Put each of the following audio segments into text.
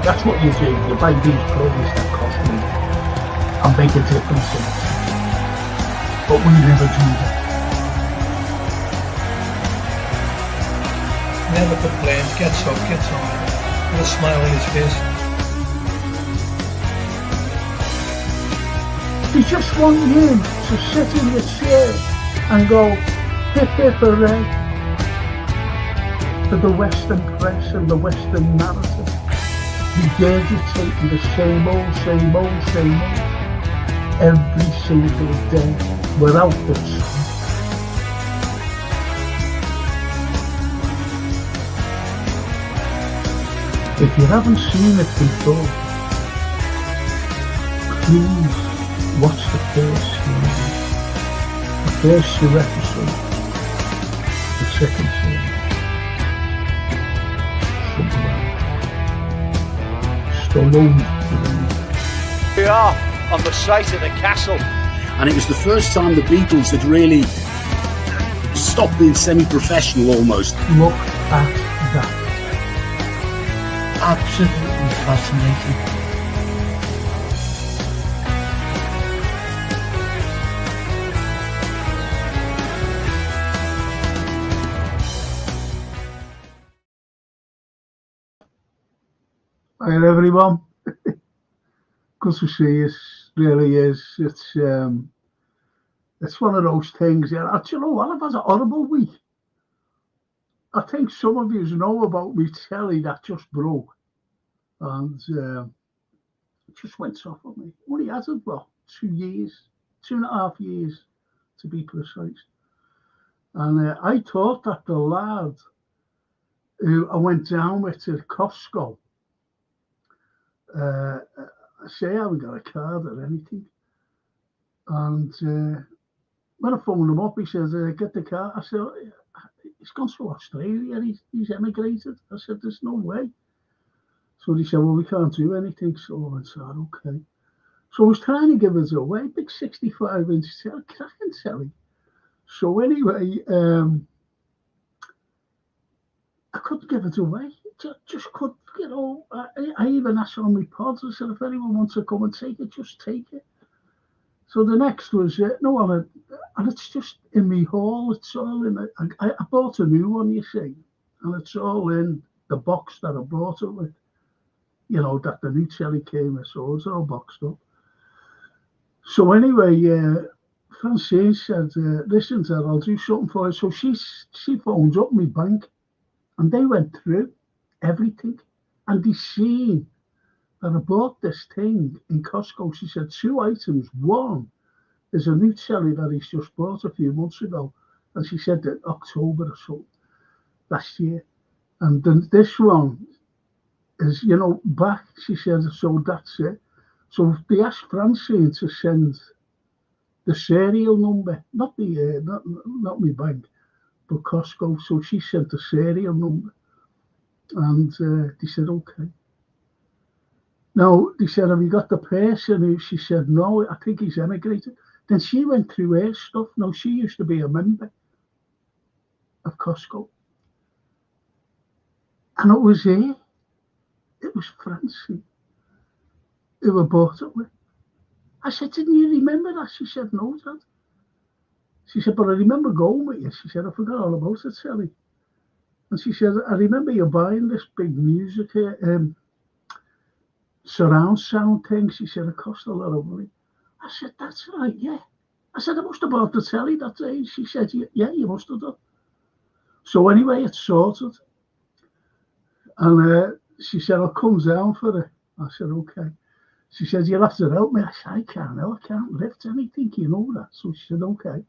That's what you do. You buy these clothes that cost money and make a difference in it. But we never do that. Never complains, gets up, gets on, with a smile on his face. They just want you to sit in your chair and go, hip hip hooray, for the Western press and the Western narrative. Regurgitating the same old, same old, same old, every single day, without the sun. If you haven't seen it before, please watch the first season, the first 2 episodes, the second season. We are on the site of the castle. And it was the first time the Beatles had really stopped being semi-professional almost. Look at that. Absolutely fascinating. Hi everyone. Good to see you. Really is. It's one of those things. Yeah, you know what? I've had a horrible week. I think some of you know about me telly that just broke, and it just went off on me. Only had it 2 years, 2.5 years to be precise. And I thought that the lad who I went down with to Costco. I say I haven't got a card or anything, and when I phoned him up, he says, "Get the card." I said, "He's gone to Australia. He's emigrated." I said, "There's no way." So he said, "Well, we can't do anything." So I said, "Okay." So I was trying to give it away, big 65-inch cracking telly. So anyway, I couldn't give it away. Just couldn't, I even asked on my pods, I said, if anyone wants to come and take it, just take it. So the next was, and it's just in my hall, it's all in it. I bought a new one, you see, and it's all in the box that I bought it with. That the new telly came with, so it's all boxed up. So anyway, Francine said, listen, Dad, I'll do something for you. So she phoned up my bank, and they went through everything, and they seen that I bought this thing in Costco. She said 2 items. One is a new telly that he's just bought a few months ago, and she said that October or so last year. And then this one is, back. She said, so that's it. So they asked Francine to send the serial number, not not my bank, but Costco. So she sent the serial number. And they said, okay. Now, they said, have you got the person who? She said, no, I think he's emigrated. Then she went through her stuff. Now, she used to be a member of Costco. And it was her. It was Francie who I bought it with. I said, didn't you remember that? She said, no, Dad. She said, but I remember going with you. She said, I forgot all about it, Sally. And she said, I remember you buying this big music surround sound thing. She said, it cost a lot of money. I said, that's right, yeah. I said, I must have bought the telly that day. She said, yeah, you must have done. So anyway, it's sorted. And she said, I'll come down for it. I said, okay. She said, you'll have to help me. I said, I can't help. I can't lift anything, you know that. So she said, okay.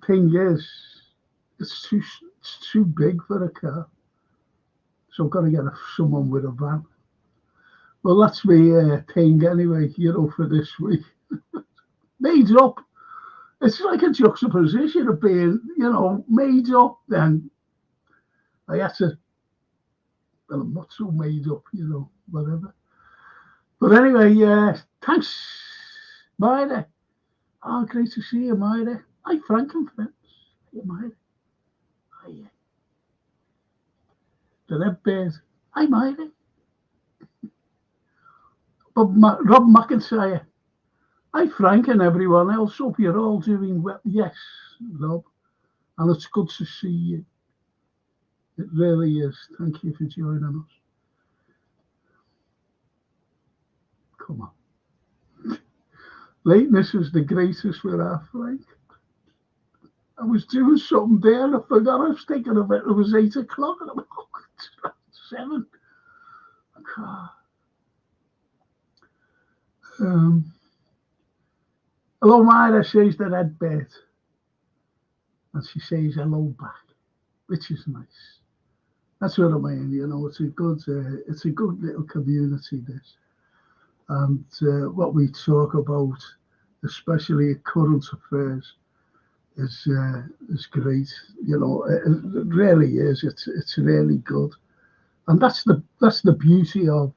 Thing is, it's too big for a car. So I've got to get someone with a van. Well, that's my thing anyway, for this week. Made up. It's like a juxtaposition of being, made up. Then I had to, well, I'm not so made up, whatever. But anyway, thanks, Myra. Oh, great to see you, Myra. Hi, Frank and friends. Hey, Myra. Hi. The red beard. I might it. But Rob McIntyre, hi Frank and everyone else. Hope you're all doing well. Yes, Rob, and it's good to see you. It really is. Thank you for joining us. Come on. Lateness is the greatest with our Frank. I was doing something there and I forgot I was thinking of it. It was 8 o'clock and I'm like, oh, it's 7. Hello, Myra, says the red bird. And she says hello back, which is nice. That's what I mean, you know, it's a good little community, this. And what we talk about, especially current affairs, is great. You know, it really is. It's really good, and that's the beauty of,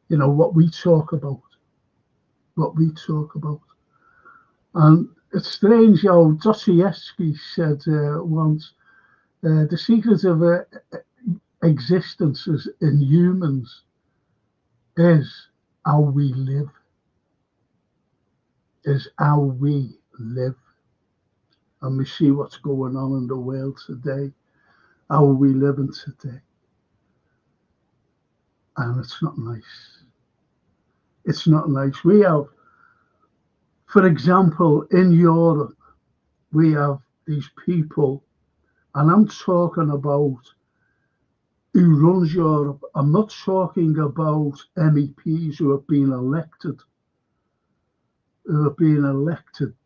you know, what we talk about. And it's strange how Dostoevsky said once, the secret of existence is in humans is how we live. And we see what's going on in the world today, how are we living today. And it's not nice. It's not nice. We have, for example, in Europe, we have these people, and I'm talking about who runs Europe. I'm not talking about MEPs who have been elected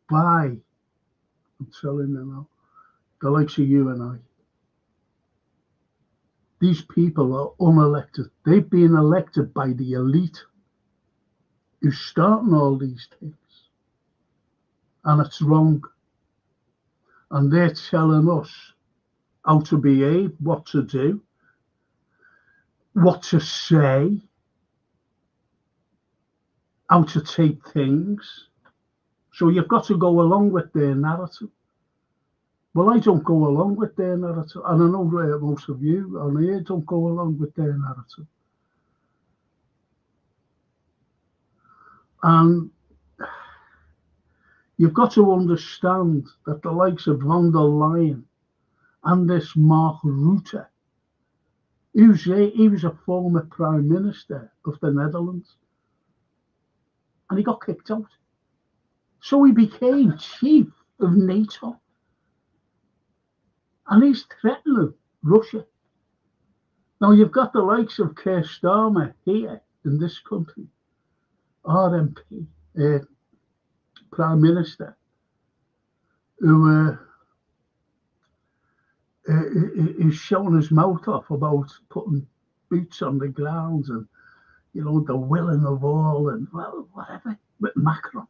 by, I'm telling you now, the likes of you and I. These people are unelected. They've been elected by the elite who's starting all these things. And it's wrong. And they're telling us how to behave, what to do, what to say, how to take things. So you've got to go along with their narrative. Well, I don't go along with their narrative. And I know most of you on here don't go along with their narrative. And you've got to understand that the likes of von der Leyen and this Mark Rutte, he was a former Prime Minister of the Netherlands, and he got kicked out. So he became chief of NATO. And he's threatening Russia. Now you've got the likes of Keir Starmer here in this country, RMP, Prime Minister, who is showing his mouth off about putting boots on the ground and, you know, the willing of all and, well, whatever, with Macron.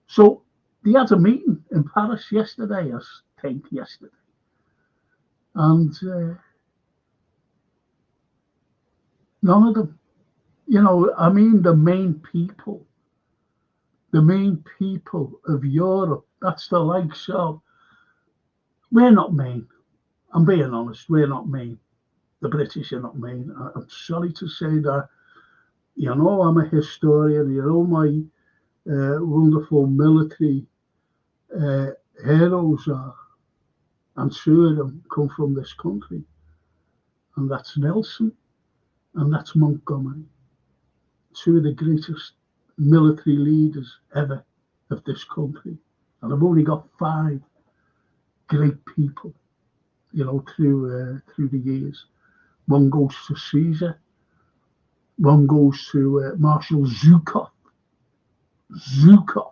So they had a meeting in Paris yesterday, and none of them, you know, I mean, the main people of Europe, that's the likes of, we're not Maine. I'm being honest, we're not Maine. The British are not Maine. I'm sorry to say that. You know, I'm a historian. You know, my wonderful military heroes are, and two of them come from this country. And that's Nelson and that's Montgomery. Two of the greatest military leaders ever of this country. And I've only got 5 great people, you know, through the years. One goes to Caesar, one goes to Marshal Zhukov, the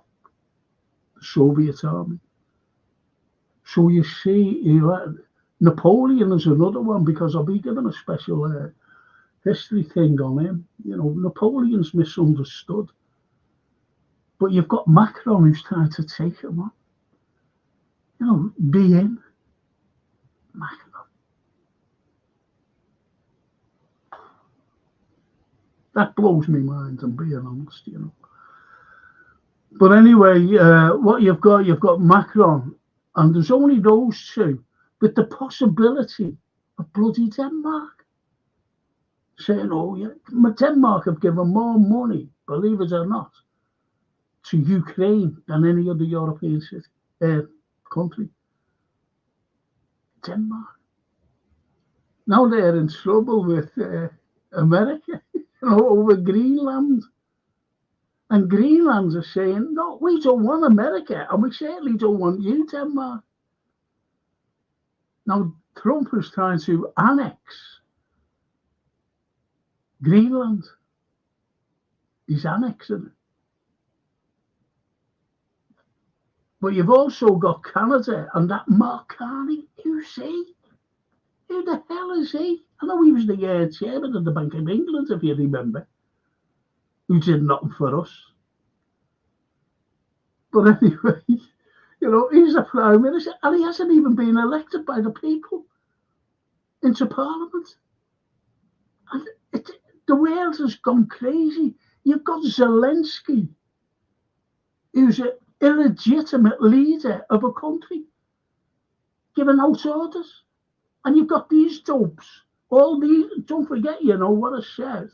Soviet army. So you see, Napoleon is another one, because I'll be giving a special history thing on him. You know, Napoleon's misunderstood. But you've got Macron who's trying to take him on. You know, be in Macron. That blows me mind, I'm being honest, you know. But anyway, what you've got Macron, and there's only those two, with the possibility of bloody Denmark. saying, oh, yeah, Denmark have given more money, believe it or not, to Ukraine than any other European country. Denmark. Now they're in trouble with America, over Greenland. And Greenland's are saying, no, we don't want America, and we certainly don't want you, Denmark. Now, Trump is trying to annex Greenland. He's annexing it. But you've also got Canada and that Mark Carney. Who's he? Who the hell is he? I know he was the chairman of the Bank of England, if you remember, who did nothing for us. But anyway, he's the Prime Minister, and he hasn't even been elected by the people into Parliament. And the world has gone crazy. You've got Zelensky, who's an illegitimate leader of a country, giving out orders. And you've got these dopes, all these, don't forget, what I said,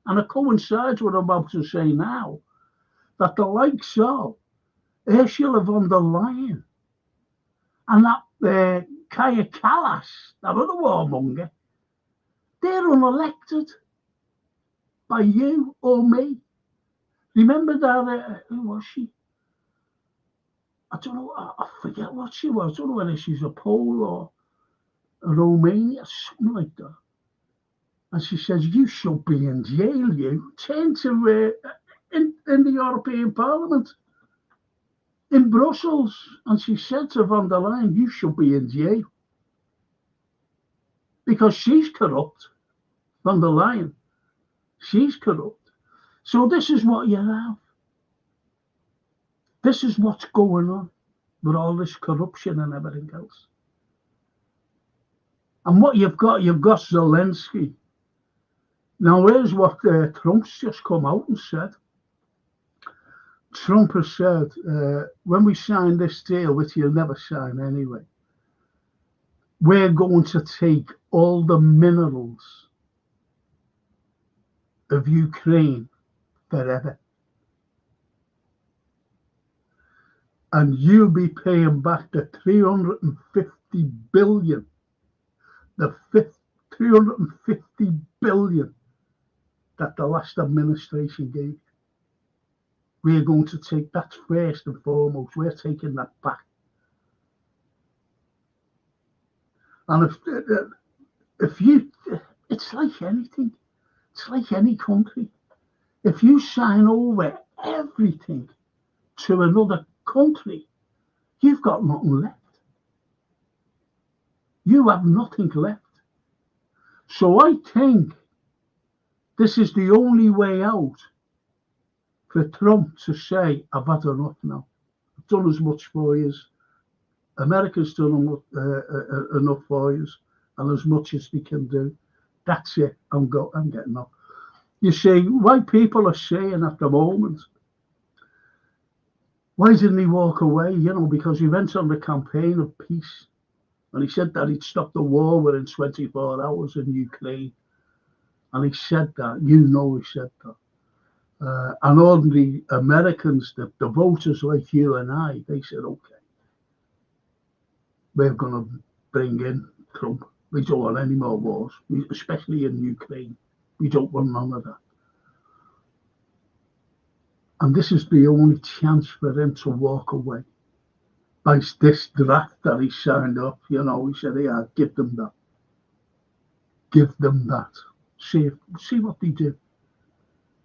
and it coincides with what I'm about to say now, that the likes of Ursula von der Leyen and that Kaya Kallas, that other warmonger, they're unelected by you or me. Remember that, who was she? I don't know, I forget what she was. I don't know whether she's a Pole or a Romania, something like that. And she says, you should be in jail, you. Turn to in the European Parliament in Brussels. And she said to von der Leyen, you should be in jail. Because she's corrupt. Von der Leyen. She's corrupt. So this is what you have. This is what's going on with all this corruption and everything else. And what you've got Zelensky. Now, here's what Trump's just come out and said. Trump has said, when we sign this deal, which you'll never sign anyway, we're going to take all the minerals of Ukraine forever. And you'll be paying back the 350 billion. The 350 billion that the last administration gave. We're going to take that first and foremost. We're taking that back. And if you, it's like anything. It's like any country. If you sign over everything to another country, you've got nothing left. You have nothing left. So I think this is the only way out for Trump to say, I've had enough now. I've done as much for you. America's done enough for you, and as much as they can do. That's it. I'm getting off. You see, why people are saying at the moment, why didn't he walk away? Because he went on the campaign of peace. And he said that he'd stop the war within 24 hours in Ukraine. And he said that, he said that. And ordinary Americans, the voters like you and I, they said, okay, we're going to bring in Trump. We don't want any more wars, especially in Ukraine. We don't want none of that. And this is the only chance for him to walk away. By this draft that he signed up, he said, yeah, give them that. Give them that. See what they do.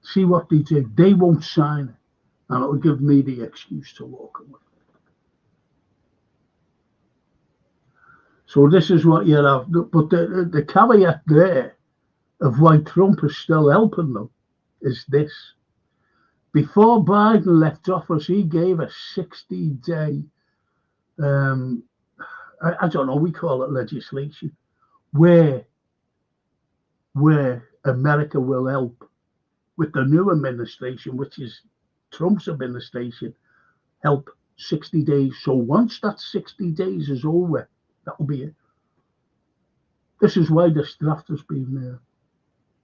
See what they do. They won't sign it. And it'll give me the excuse to walk away. So this is what you have. But the caveat there of why Trump is still helping them is this. Before Biden left office, he gave a 60-day I don't know, we call it legislation, where America will help with the new administration, which is Trump's administration, help 60 days. So once that 60 days is over, that'll be it. This is why this draft has been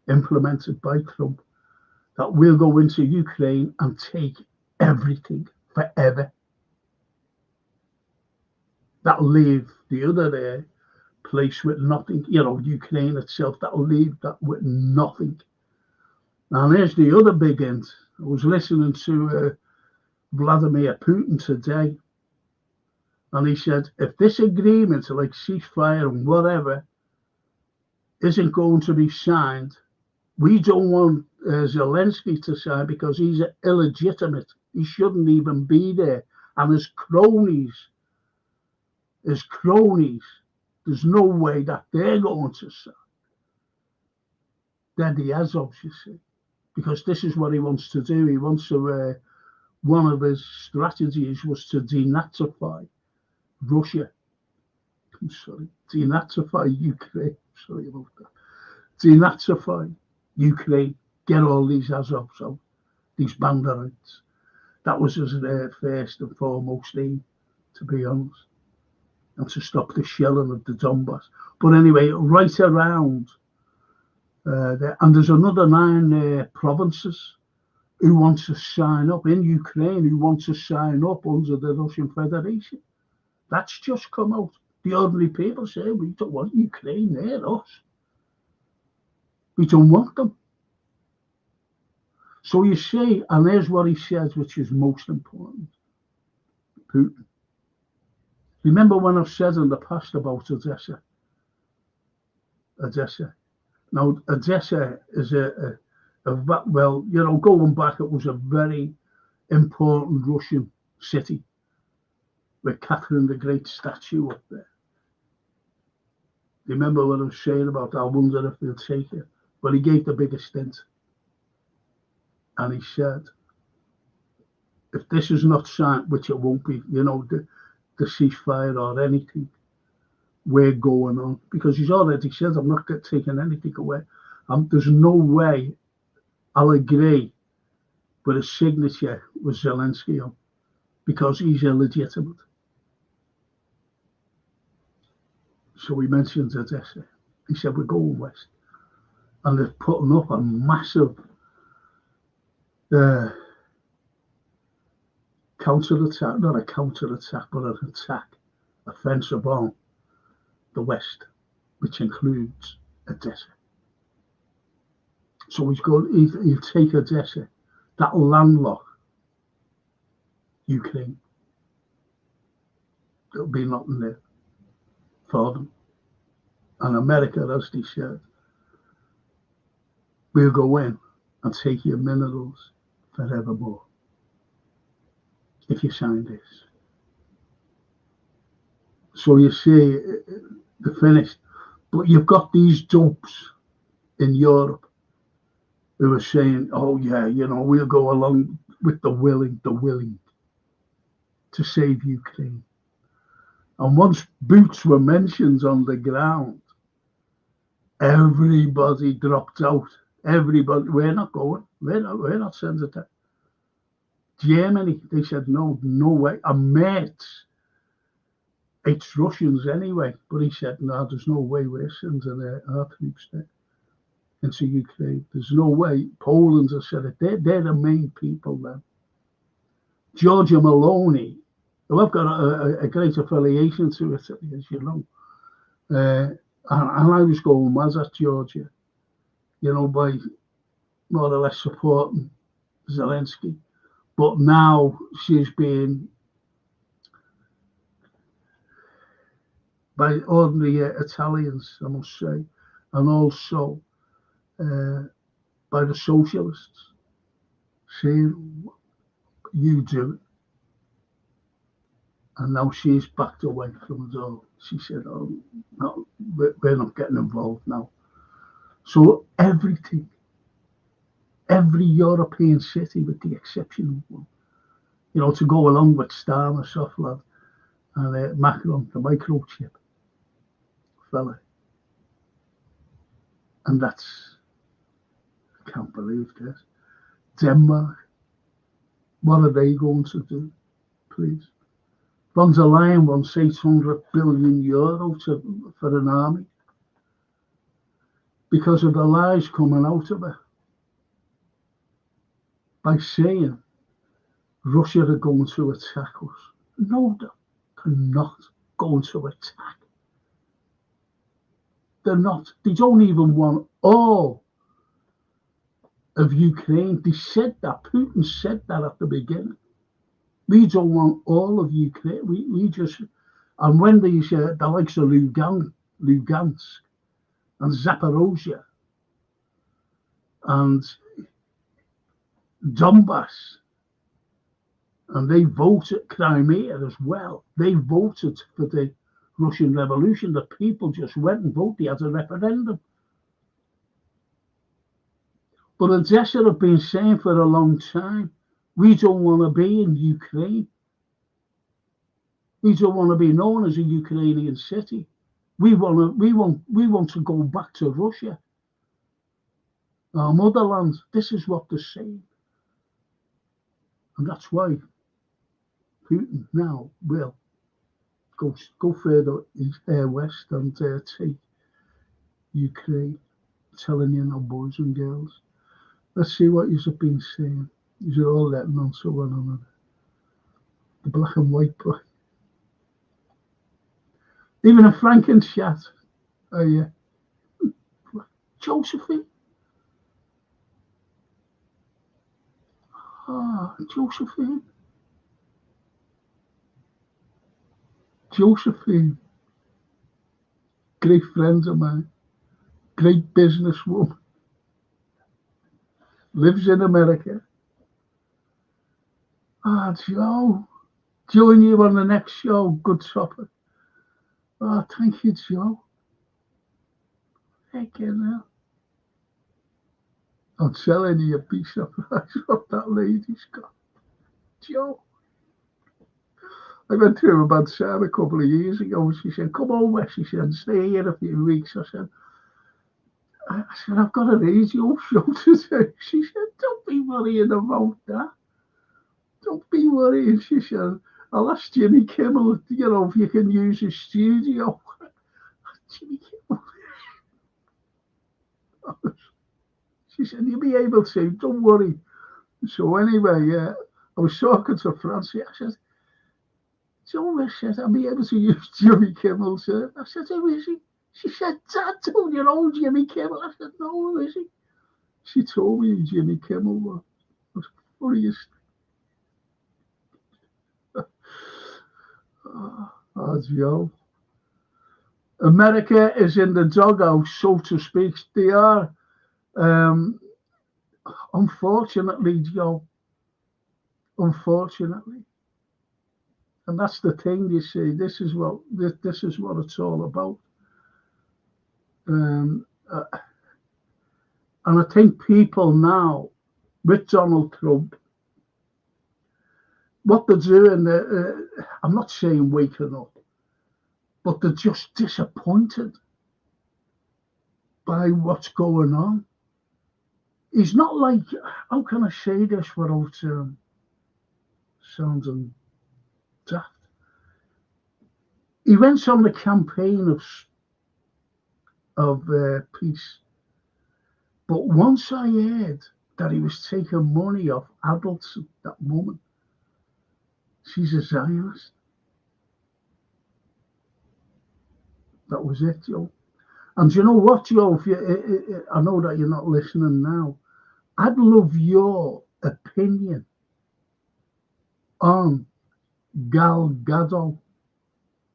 implemented by Trump, that we'll go into Ukraine and take everything forever. That'll leave the other place with nothing, Ukraine itself, that'll leave that with nothing. And there's the other big hint. I was listening to Vladimir Putin today, and he said, if this agreement, like ceasefire and whatever, isn't going to be signed, we don't want Zelensky to sign because he's illegitimate. He shouldn't even be there. And his cronies, there's no way that they're going to sign. They're the Azovs, you see, because this is what he wants to do. He wants to, one of his strategies was to denazify Russia. I'm sorry, denazify Ukraine. Sorry about that. Denazify Ukraine, get all these Azovs out, these banderites. That was his first and foremost aim, to be honest, and to stop the shelling of the Donbass. But anyway, right around there, and there's another 9 provinces who want to sign up in Ukraine, who want to sign up under the Russian Federation. That's just come out. The ordinary people say, we don't want Ukraine there, us. We don't want them. So you see, and there's what he says, which is most important. Putin. Remember when I've said in the past about Odessa? Now, Odessa is going back, it was a very important Russian city with Catherine the Great statue up there. Remember what I was saying about, I wonder if they'll take it? Well, he gave the biggest hint. And he said, if this is not signed, which it won't be, the ceasefire or anything, we're going on. Because he's already said, I'm not taking anything away. There's no way I'll agree with a signature with Zelensky on, because he's illegitimate. So he mentions Odessa. He said, we're going west. And they're putting up a massive counter-attack, not a counter-attack, but an attack, offensive on the west, which includes Odessa. So he'll take Odessa, that'll landlock Ukraine. There'll be nothing there for them. And America, as they said, we'll go in and take your minerals forevermore if you sign this. So you see, they're finished. But you've got these dopes in Europe who are saying, oh yeah, we'll go along with the willing to save Ukraine. And once boots were mentioned on the ground, everybody dropped out. Everybody, we're not going. We're not sending that. Germany, they said no way. And Merz, it's Russians anyway, but he said no, there's no way we're sending our troops there into Ukraine. There's no way. Poland has said it. They're the main people then. Giorgia Meloni, who I've got a great affiliation to it, as you know. And I was going mad at Georgia, by more or less supporting Zelensky. But now she's being, by ordinary Italians, I must say, and also by the socialists, saying, you do it. And now she's backed away from it all. She said, oh, no, we're not getting involved now. So every European city, with the exception of one, to go along with Starmer, Softlad, and Macron, the microchip fella. And that's, I can't believe this. Denmark, what are they going to do, please? Von der Leyen wants €800 billion for an army. because of the lies coming out of it by saying Russia are going to attack us. No, they're not going to attack. They're not. They don't even want all of Ukraine. They said that. Putin said that at the beginning. We don't want all of Ukraine. We just, and when these, the likes of Lugansk and Zaporozhye and Donbass, and they voted Crimea as well. They voted for the Russian Revolution. The people just went and voted. They had a referendum. But Odessa have been saying for a long time, we don't want to be in Ukraine. We don't want to be known as a Ukrainian city. We want to go back to Russia, our motherland. This is what they're saying, and that's why Putin now will go further west and take Ukraine. Telling you now, boys and girls. Let's see what you've been saying. You're all letting on to one another. The black and white boy. Even a Franken chat. Oh yeah. Josephine. Josephine. Josephine. Great friend of mine. Great businesswoman. Lives in America. Joe. Join you on the next show. Good topic. Thank you, Joe. Heck yeah, now. I'm telling you, you'd be surprised what that lady's got. Joe. I went through a bad time a couple of years ago, and she said, come over. She said, stay here a few weeks. I said, I've got a radio show to do. She said, don't be worrying about that. Don't be worrying. She said, I'll ask Jimmy Kimmel, if you can use his studio. Jimmy Kimmel. She said, you'll be able to. Don't worry. So anyway, I was talking to Francie. I said, Joe said, I'll be able to use Jimmy Kimmel, sir. I said, who is he? She said, Dad, don't you know Jimmy Kimmel? I said, no, who is he? She told me who Jimmy Kimmel was. It was the funniest thing. Joe. America is in the doghouse, so to speak. They are. Unfortunately, Joe. Unfortunately. And that's the thing, you see. This is what it's all about. And I think people now, with Donald Trump, what they're doing, I'm not saying waking up, but they're just disappointed by what's going on. He's not like, how can I say this without sounding daft? He went on the campaign of peace. But once I heard that he was taking money off adults at that moment, she's a Zionist. That was it, Joe. And do you know what, Joe? I know that you're not listening now. I'd love your opinion on Gal Gadot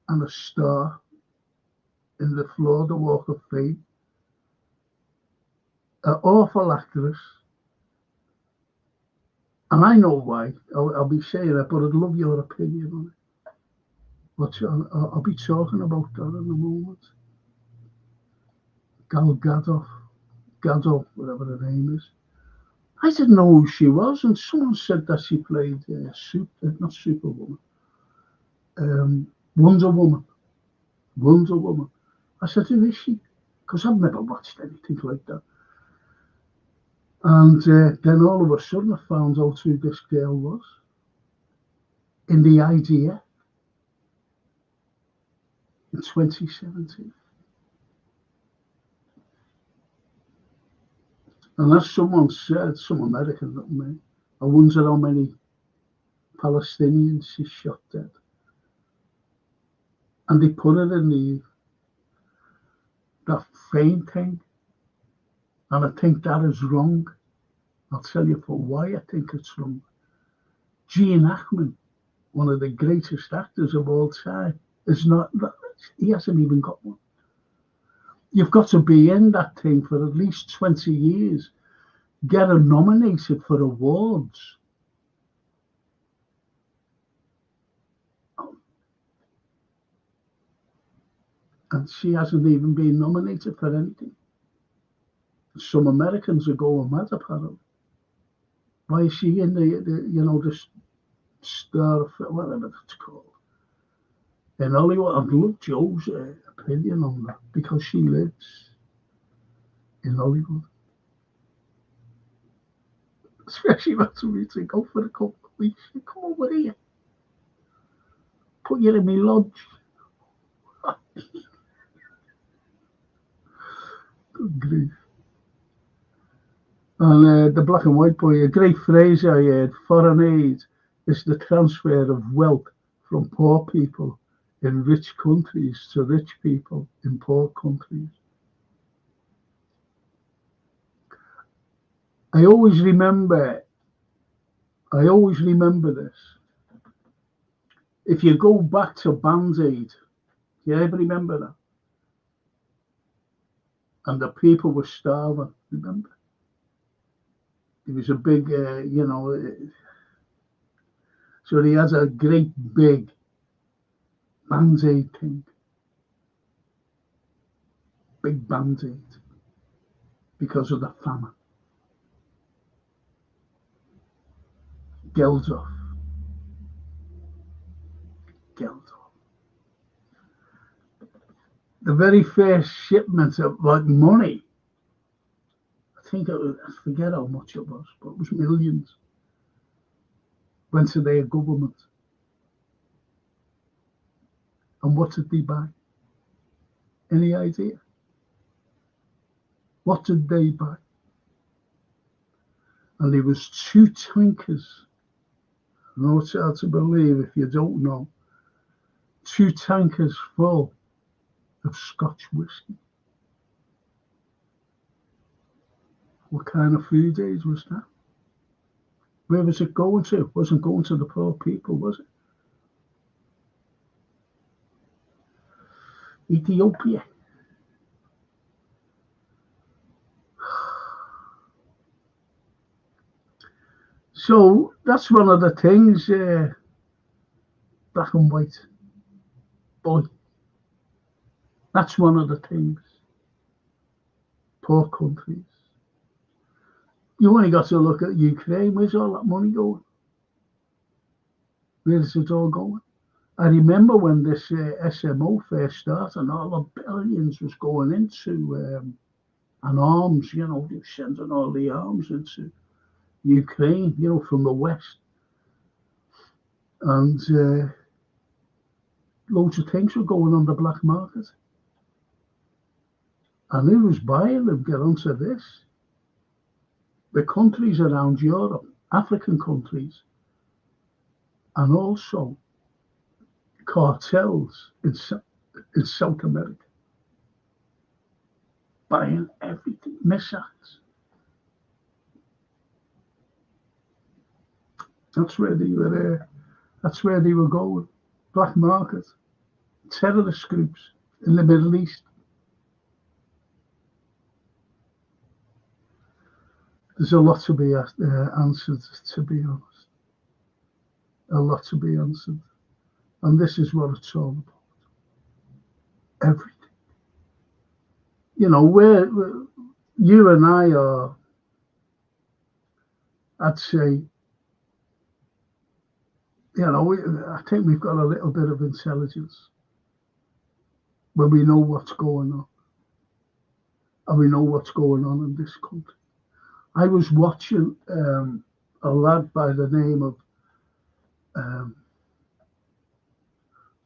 and a star in the Florida Walk of Fame. An awful actress. And I know why. I'll be saying it, but I'd love your opinion on it. But I'll be talking about that in a moment. Gal Gadot, whatever her name is. I didn't know who she was, and someone said that she played not Superwoman, Wonder Woman. Wonder Woman. I said, who is she? Because I've never watched anything like that. And then all of a sudden I found out who this girl was in the IDF in 2017. And as someone said, some American, not me, I wonder how many Palestinians she shot dead. And they put it in that frame thing. And I think that is wrong. I'll tell you for why I think it's wrong. Gene Hackman, one of the greatest actors of all time, is not, he hasn't even got one. You've got to be in that thing for at least 20 years, get her nominated for awards. And she hasn't even been nominated for anything. Some Americans are going mad apparently. Why is she in the star, whatever it's called? In Hollywood, I'd love Joe's opinion on that because she lives in Hollywood. Especially after me to go for a couple of weeks. Come over here. Put you in my lodge. Good grief. And the black and white boy, a great phrase I heard, foreign aid is the transfer of wealth from poor people in rich countries to rich people in poor countries. I always remember this. If you go back to Band-Aid, you ever remember that? And the people were starving, remember? It was a big, so he has a great big Band-Aid thing. Big Band-Aid. Because of the famine. Geldof. The very first shipment of money, I forget how much it was, but it was millions, went to their government. And what did they buy? Any idea? What did they buy? And there was 2 tankers. I know it's hard to believe if you don't know. 2 tankers full of Scotch whiskey. What kind of food aid was that? Where was it going to? It wasn't going to the poor people, was it? Ethiopia. So that's one of the things, black and white boy. That's one of the things. Poor countries. You only got to look at Ukraine. Where's all that money going? Where's it all going? I remember when this SMO first started and all the billions was going into and arms, they were sending all the arms into Ukraine, from the West. And loads of things were going on the black market. And who was buying them? Get onto this. The countries around Europe, African countries, and also cartels in South America, buying everything, missiles. That's where they were going. Black market, terrorist groups in the Middle East. There's a lot to be answered, to be honest. A lot to be answered. And this is what it's all about. Everything. Where you and I are, I'd say, I think we've got a little bit of intelligence when we know what's going on. And we know what's going on in this country. I was watching a lad by the name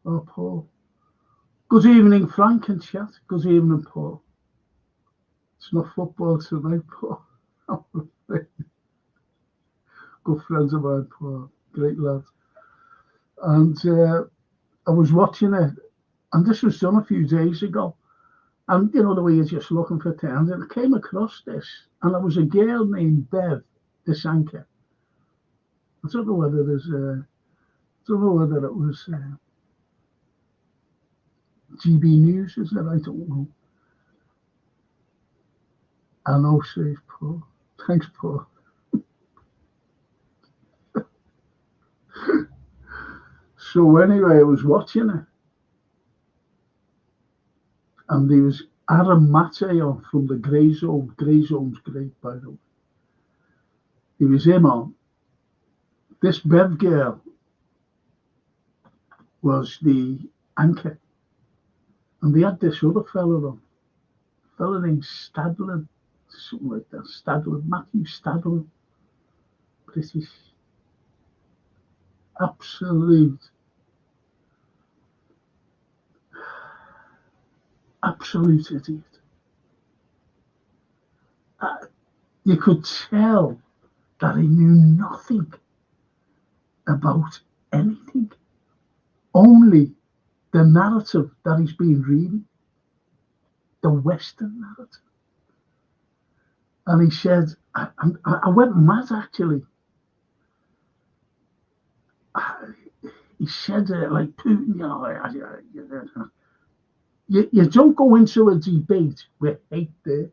of Paul. Good evening, Frank and chat. Good evening, Paul. It's not football tonight, Paul. Good friends of mine, Paul, great lad. And I was watching it, and this was done a few days ago. And you know the way you're just looking for towns, and I came across this, and there was a girl named Bev DeSanka. I don't know whether there's, don't know whether it was GB News, is it? I don't know. I know, says Paul. Thanks, Paul. So anyway, I was watching it, and there was Aaron Mateo from the Grey Zone. Grey Zone's great, by the way. He was him on. This Bev girl was the anchor, and they had this other fella on, a fella named Stadler, something like that. Stadler, Matthew Stadler, British, absolute idiot. You could tell that he knew nothing about anything, only the narrative that he's been reading, the Western narrative. And he said, I went mad actually. He said, like Putin, you don't go into a debate with hate there.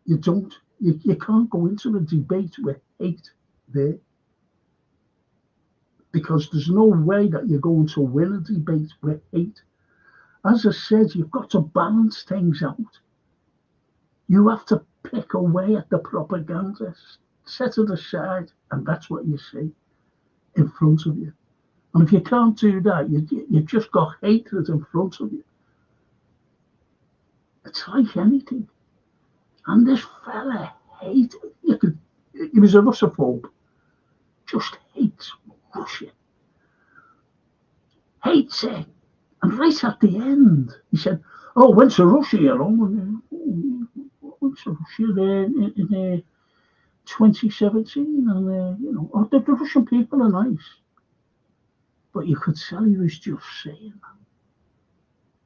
You don't. You can't go into a debate with hate there. Because there's no way that you're going to win a debate with hate. As I said, you've got to balance things out. You have to pick away at the propaganda, set it aside, and that's what you see in front of you. And if you can't do that, you've just got hatred in front of you. It's like anything. And this fella hated, he was a Russophobe, just hates Russia. Hates it. And right at the end, he said, oh, went to Russia, went to Russia in 2017, and, the Russian people are nice. But you could tell he was just saying that.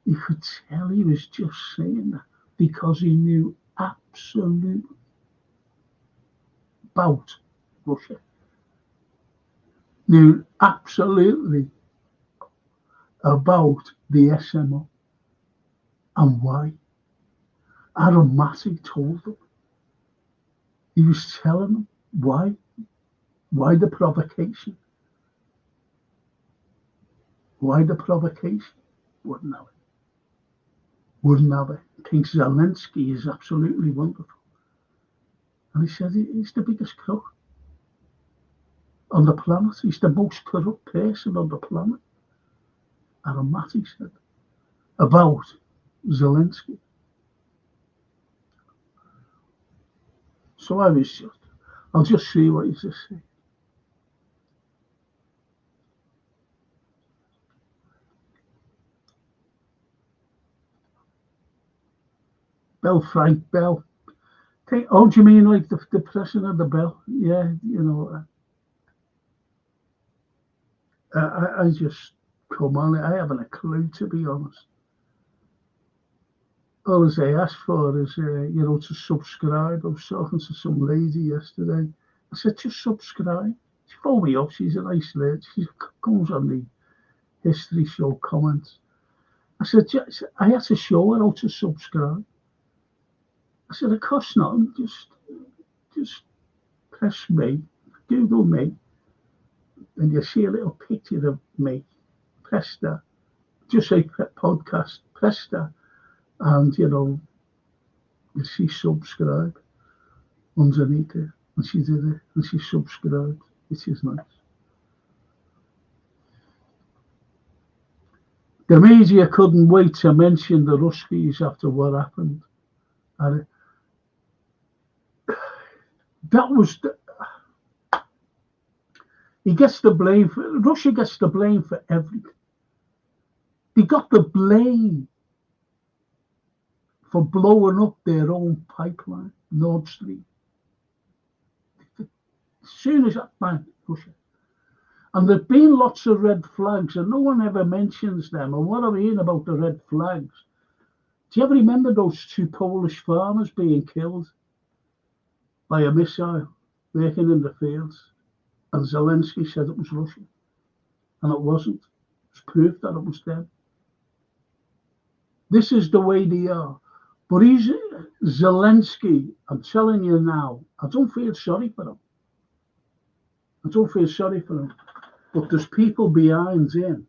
You could tell he was just saying that because he knew absolutely about Russia. Knew absolutely about the SMO and why. Aaron Massey told them. He was telling them why. Why the provocation? Why the provocation? Wouldn't have it. Wouldn't have it. Thinks Zelensky is absolutely wonderful. And he said he's the biggest crook on the planet. He's the most corrupt person on the planet. Aaron Massey said about Zelensky. So I was just, I'll just see what he's just saying. Bell, Frank Bell. Oh, do you mean like the president of the Bell? Yeah, I just come on. I haven't a clue, to be honest. All I asked for is, to subscribe. I was talking to some lady yesterday. I said, just subscribe. She phoned me up. She's a nice lady. She comes on the History Show comments. I said, I had to show her how to subscribe. I said, it costs nothing. Just press me, Google me, and you see a little picture of me. Press that. Just say podcast. Press that. And, you see subscribe underneath it. And she did it. And she subscribed, which is nice. The media couldn't wait to mention the Ruskies after what happened. And that was he gets the blame for, Russia gets the blame for everything. They got the blame for blowing up their own pipeline. Nord Stream. As soon as that, bang, Russia. And there've been lots of red flags, and no one ever mentions them. And what I mean about the red flags, do you ever remember those 2 Polish farmers being killed by a missile working in the fields? And Zelensky said it was Russian. And it wasn't. It's proof that it was them. This is the way they are. But he's Zelensky, I'm telling you now, I don't feel sorry for him. I don't feel sorry for him. But there's people behind him.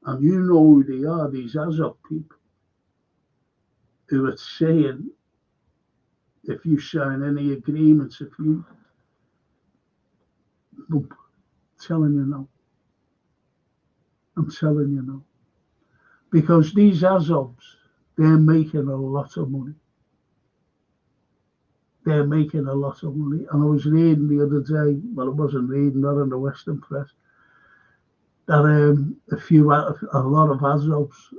And you know who they are, these Azov people, who are saying, if you sign any agreements, if you... I'm telling you now. I'm telling you now. Because these Azovs, they're making a lot of money. They're making a lot of money. And I was reading the other day, well, I wasn't reading, not in the Western press, that a lot of Azovs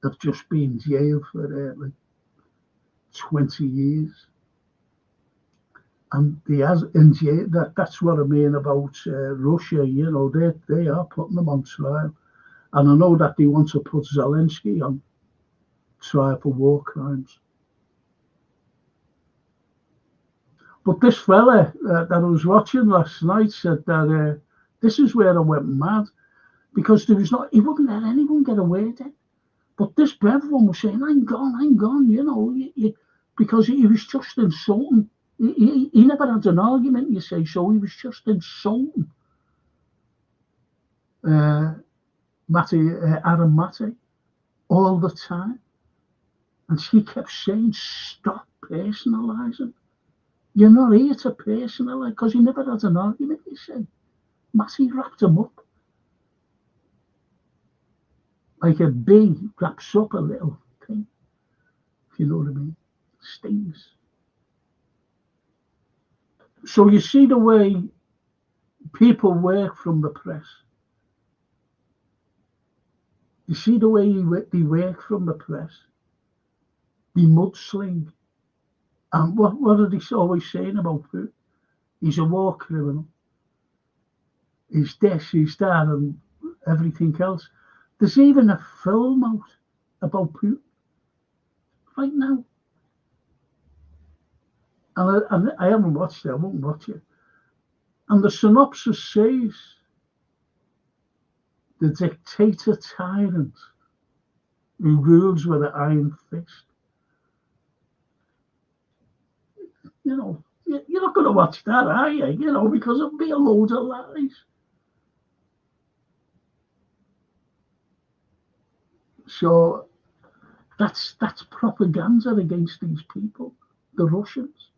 have just been jailed for like 20 years. And in jail, that's what I mean about Russia, you know, they are putting them on trial. And I know that they want to put Zelensky on trial for war crimes. But this fella that I was watching last night said that this is where I went mad, because he wouldn't let anyone get away then. But this brave one was saying, I'm gone, you know, because he was just insulting. He never had an argument, you say, so he was just insulting Aaron Matty all the time. And she kept saying, stop personalising. You're not here to personalise, because he never had an argument, you say. Matty wrapped him up. Like a bee wraps up a little thing, if you know what I mean. Stings. So you see the way people work from the press. You see the way they work from the press. They mudsling. And what are they always saying about Putin? He's a war criminal. He's this, he's that, and everything else. There's even a film out about Putin right now. And I haven't watched it, I won't watch it. And the synopsis says, the dictator tyrant who rules with an iron fist. You know, you're not going to watch that, are you? You know, because it'll be a load of lies. So that's propaganda against these people, the Russians.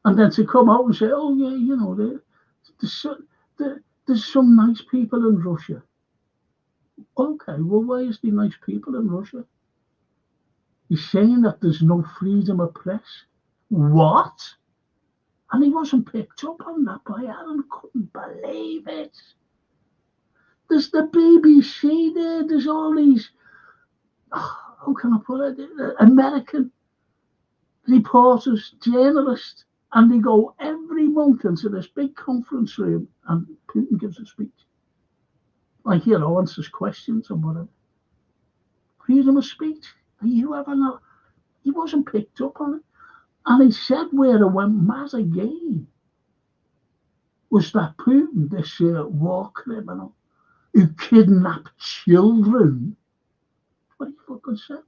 And then to come out and say, oh yeah, you know, there's some nice people in Russia. Okay, well, why is there nice people in Russia? He's saying that there's no freedom of press. What? And he wasn't picked up on that by Aaron. Couldn't believe it. There's the BBC there. There's all these, how can I put it, American reporters, journalists, and they go every month into this big conference room and Putin gives a speech. Like, you know, answers questions and whatever. Freedom of speech. Are you ever not? He wasn't picked up on it. And he said where it went mad again was that Putin, this war criminal, who kidnapped children. What he fucking said.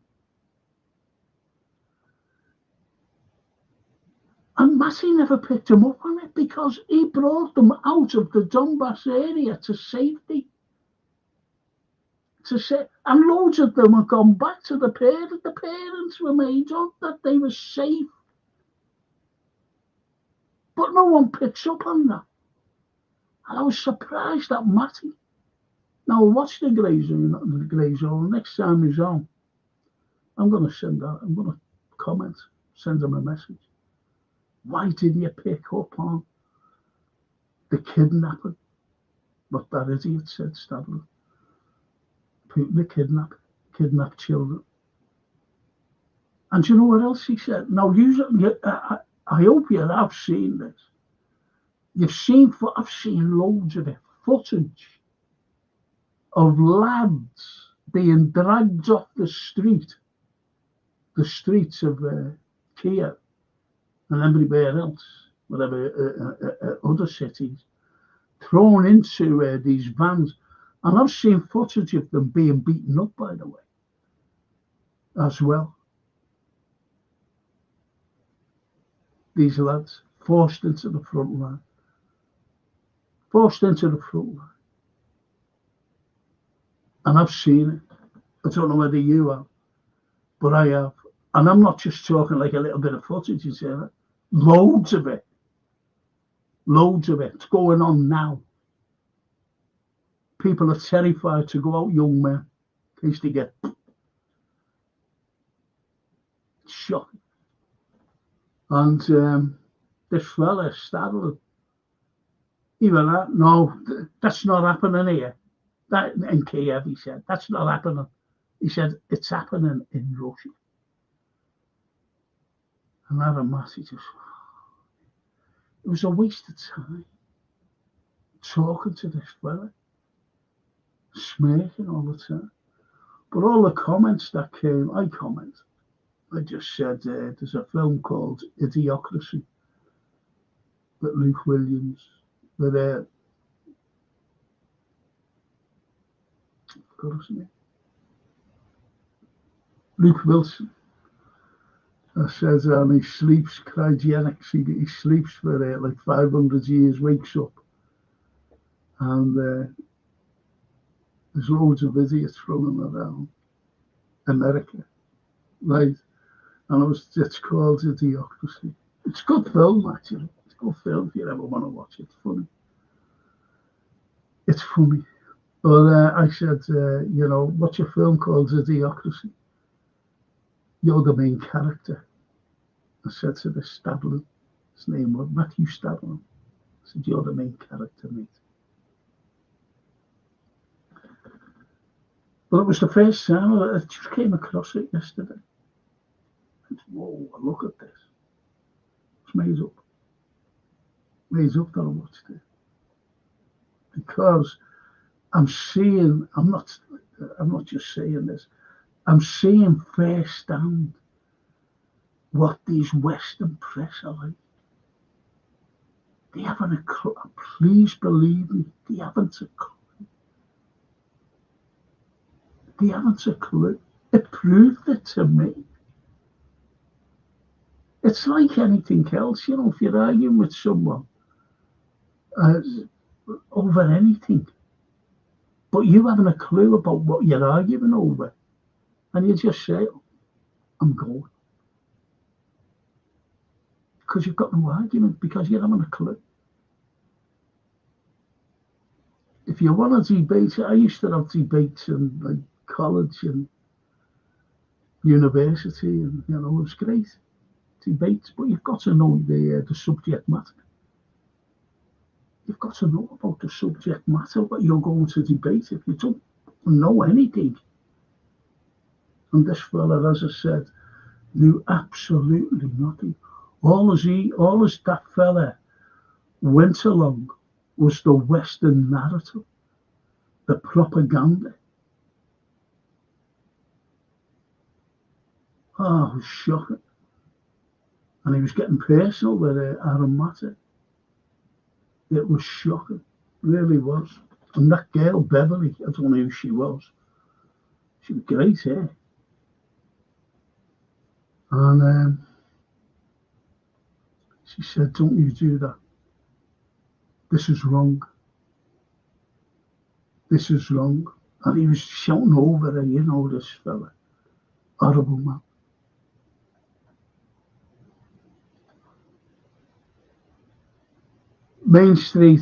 And Matty never picked him up on it because he brought them out of the Donbass area to safety. And loads of them have gone back to the parents. The parents were made up that they were safe. But no one picks up on that. And I was surprised at Matty. Now, watch the Grey Zone. Next time he's on, I'm going to comment, send him a message. Why didn't you pick up on the kidnapping? What that idiot said, Stadler. Putin the kidnapped children. And do you know what else he said? Now, I hope you have seen this. I've seen loads of it, footage of lads being dragged off the streets of Kiev and everywhere else, whatever other cities, thrown into these vans. And I've seen footage of them being beaten up, by the way, as well. These lads forced into the front line. And I've seen it. I don't know whether you have, but I have. And I'm not just talking like a little bit of footage, you see that? Loads of it. It's going on now. People are terrified to go out, young men, in case they get shot. And this fella, Stadler, he went out, no, that's not happening here. That in Kiev, he said, that's not happening. He said, it's happening in Russia. And that message just, it was a waste of time talking to this fella, smirking all the time. But all the comments that came, I just said, there's a film called Idiocracy with Luke Williams, with Luke Wilson. I said, and he sleeps cryogenics. He sleeps for like 500 years, wakes up. And there's loads of idiots running around America, right? And it's called Idiocracy. It's a good film, actually. It's a good film if you ever want to watch it. It's funny. But I said, what's your film called? Idiocracy. You're the main character. I said to this Stadler, his name was Matthew Stadler. I said, you're the main character, mate. But it was the first time I just came across it yesterday. I said, whoa, look at this. It's made up. Made up that I watched it. Because I'm not just saying this, I'm seeing firsthand what these Western press are like. They haven't a clue. Please believe me, they haven't a clue. They haven't a clue. It proved it to me. It's like anything else, if you're arguing with someone over anything, but you haven't a clue about what you're arguing over, and you just say, I'm going. Because you've got no argument, because you haven't a clue. If you want to debate, I used to have debates in like college and university, and it was great debates, but you've got to know the subject matter. You've got to know about the subject matter, what you're going to debate. If you don't know anything, and this fella, as I said, knew absolutely nothing. All as that fella went along was the Western narrative, the propaganda. Oh, it was shocking. And he was getting personal with Aaron Matter. It was shocking, really was. And that girl, Beverly, I don't know who she was. She was great hair. And she said, don't you do that. This is wrong. This is wrong. And he was shouting over her, this fella. Horrible man. Mainstream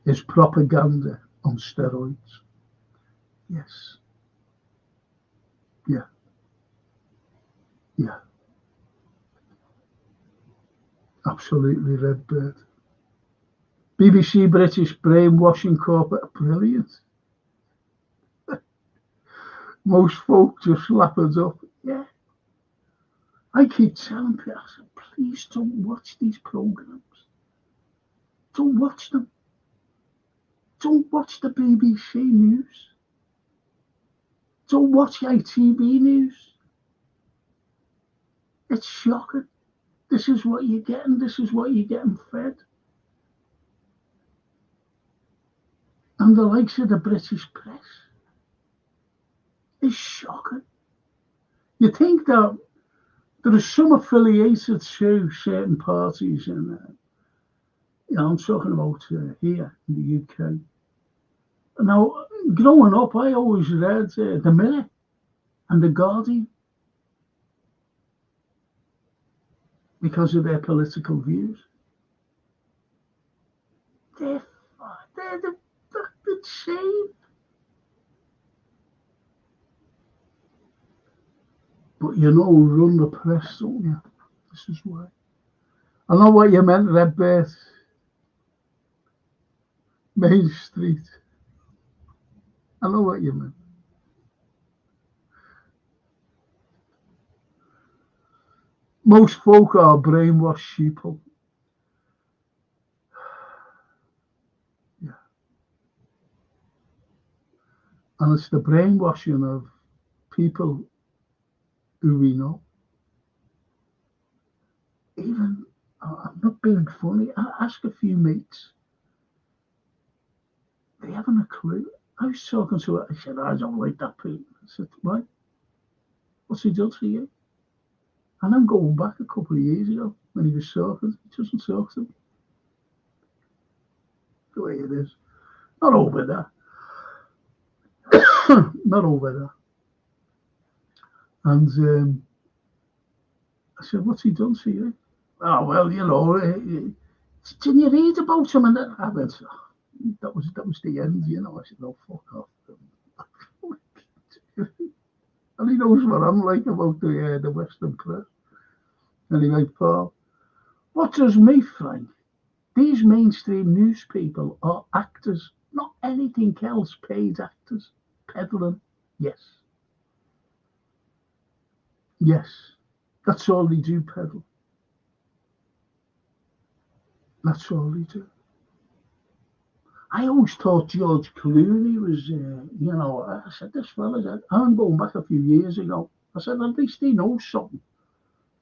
is propaganda on steroids. Yes. Yeah. Absolutely Redbird. BBC British brainwashing corporate, brilliant. Most folk just lap it up. Yeah. I keep telling people, I said, please don't watch these programs. Don't watch them. Don't watch the BBC News. Don't watch ITV News. It's shocking. This is what you're getting. This is what you're getting fed. And the likes of the British press is shocking. You think that there is some affiliated to certain parties in, I'm talking about here in the UK. Now, growing up, I always read The Mirror and The Guardian because of their political views. They're the same. But you know, run the press, don't you? This is why. I know what you meant, Redbird. Main Street. I know what you meant. Most folk are brainwashed sheeple. Yeah. And it's the brainwashing of people who we know. Even, I'm not being funny, I ask a few mates. They haven't a clue. I was talking to her, I said, I don't like that Pete. I said, why? What's he done to you? And I'm going back a couple of years ago when he was talking. He doesn't talk to me. The way it is. Not over there. Not over there. And I said, what's he done to you? Oh, well, you know, didn't you read about him? And then I went, that was the end, you know. I said, no, fuck off. And he knows what I'm like about the Western press. And he went, Paul, what does me, Frank? These mainstream news people are actors, not anything else, paid actors. Peddling, yes. Yes. That's all they do, peddle. That's all they do. I always thought George Clooney was, I said, this fella, I'm going back a few years ago. I said, at least he knows something.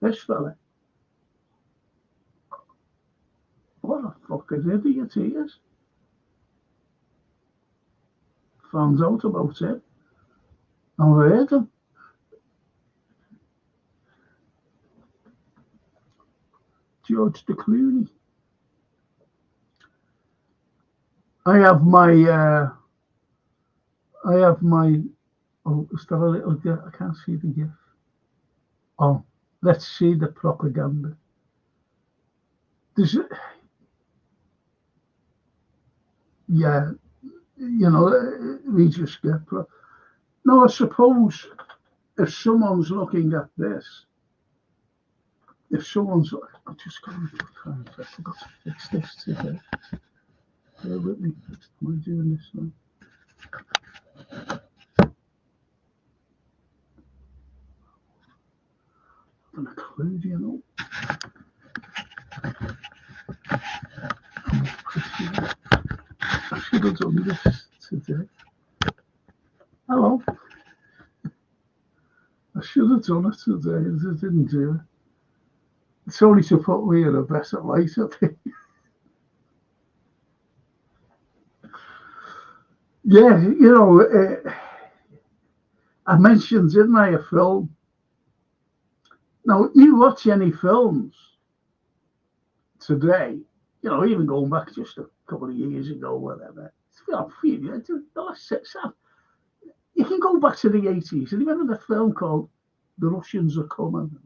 This fella. What a fucking idiot he is. Found out about it. I've heard him. George Clooney. I have my, oh, is that a little gift? I can't see the gift. Oh, let's see the propaganda. Yeah, you know, we just get. No, I suppose if someone's looking at this, if someone's, I'm just going to find, I forgot to fix this today. Bear with me. Am I doing this now? I don't have a clue, do you know? I should have done this today. Hello. I should have done it today, and I didn't do it. It's only to put me in a better light, I think. Yeah, you know, I mentioned, didn't I, a film? Now, you watch any films today, you know, even going back just a couple of years ago, whatever, the last 6 7, you can go back to the 80s. And remember the film called The Russians Are Coming?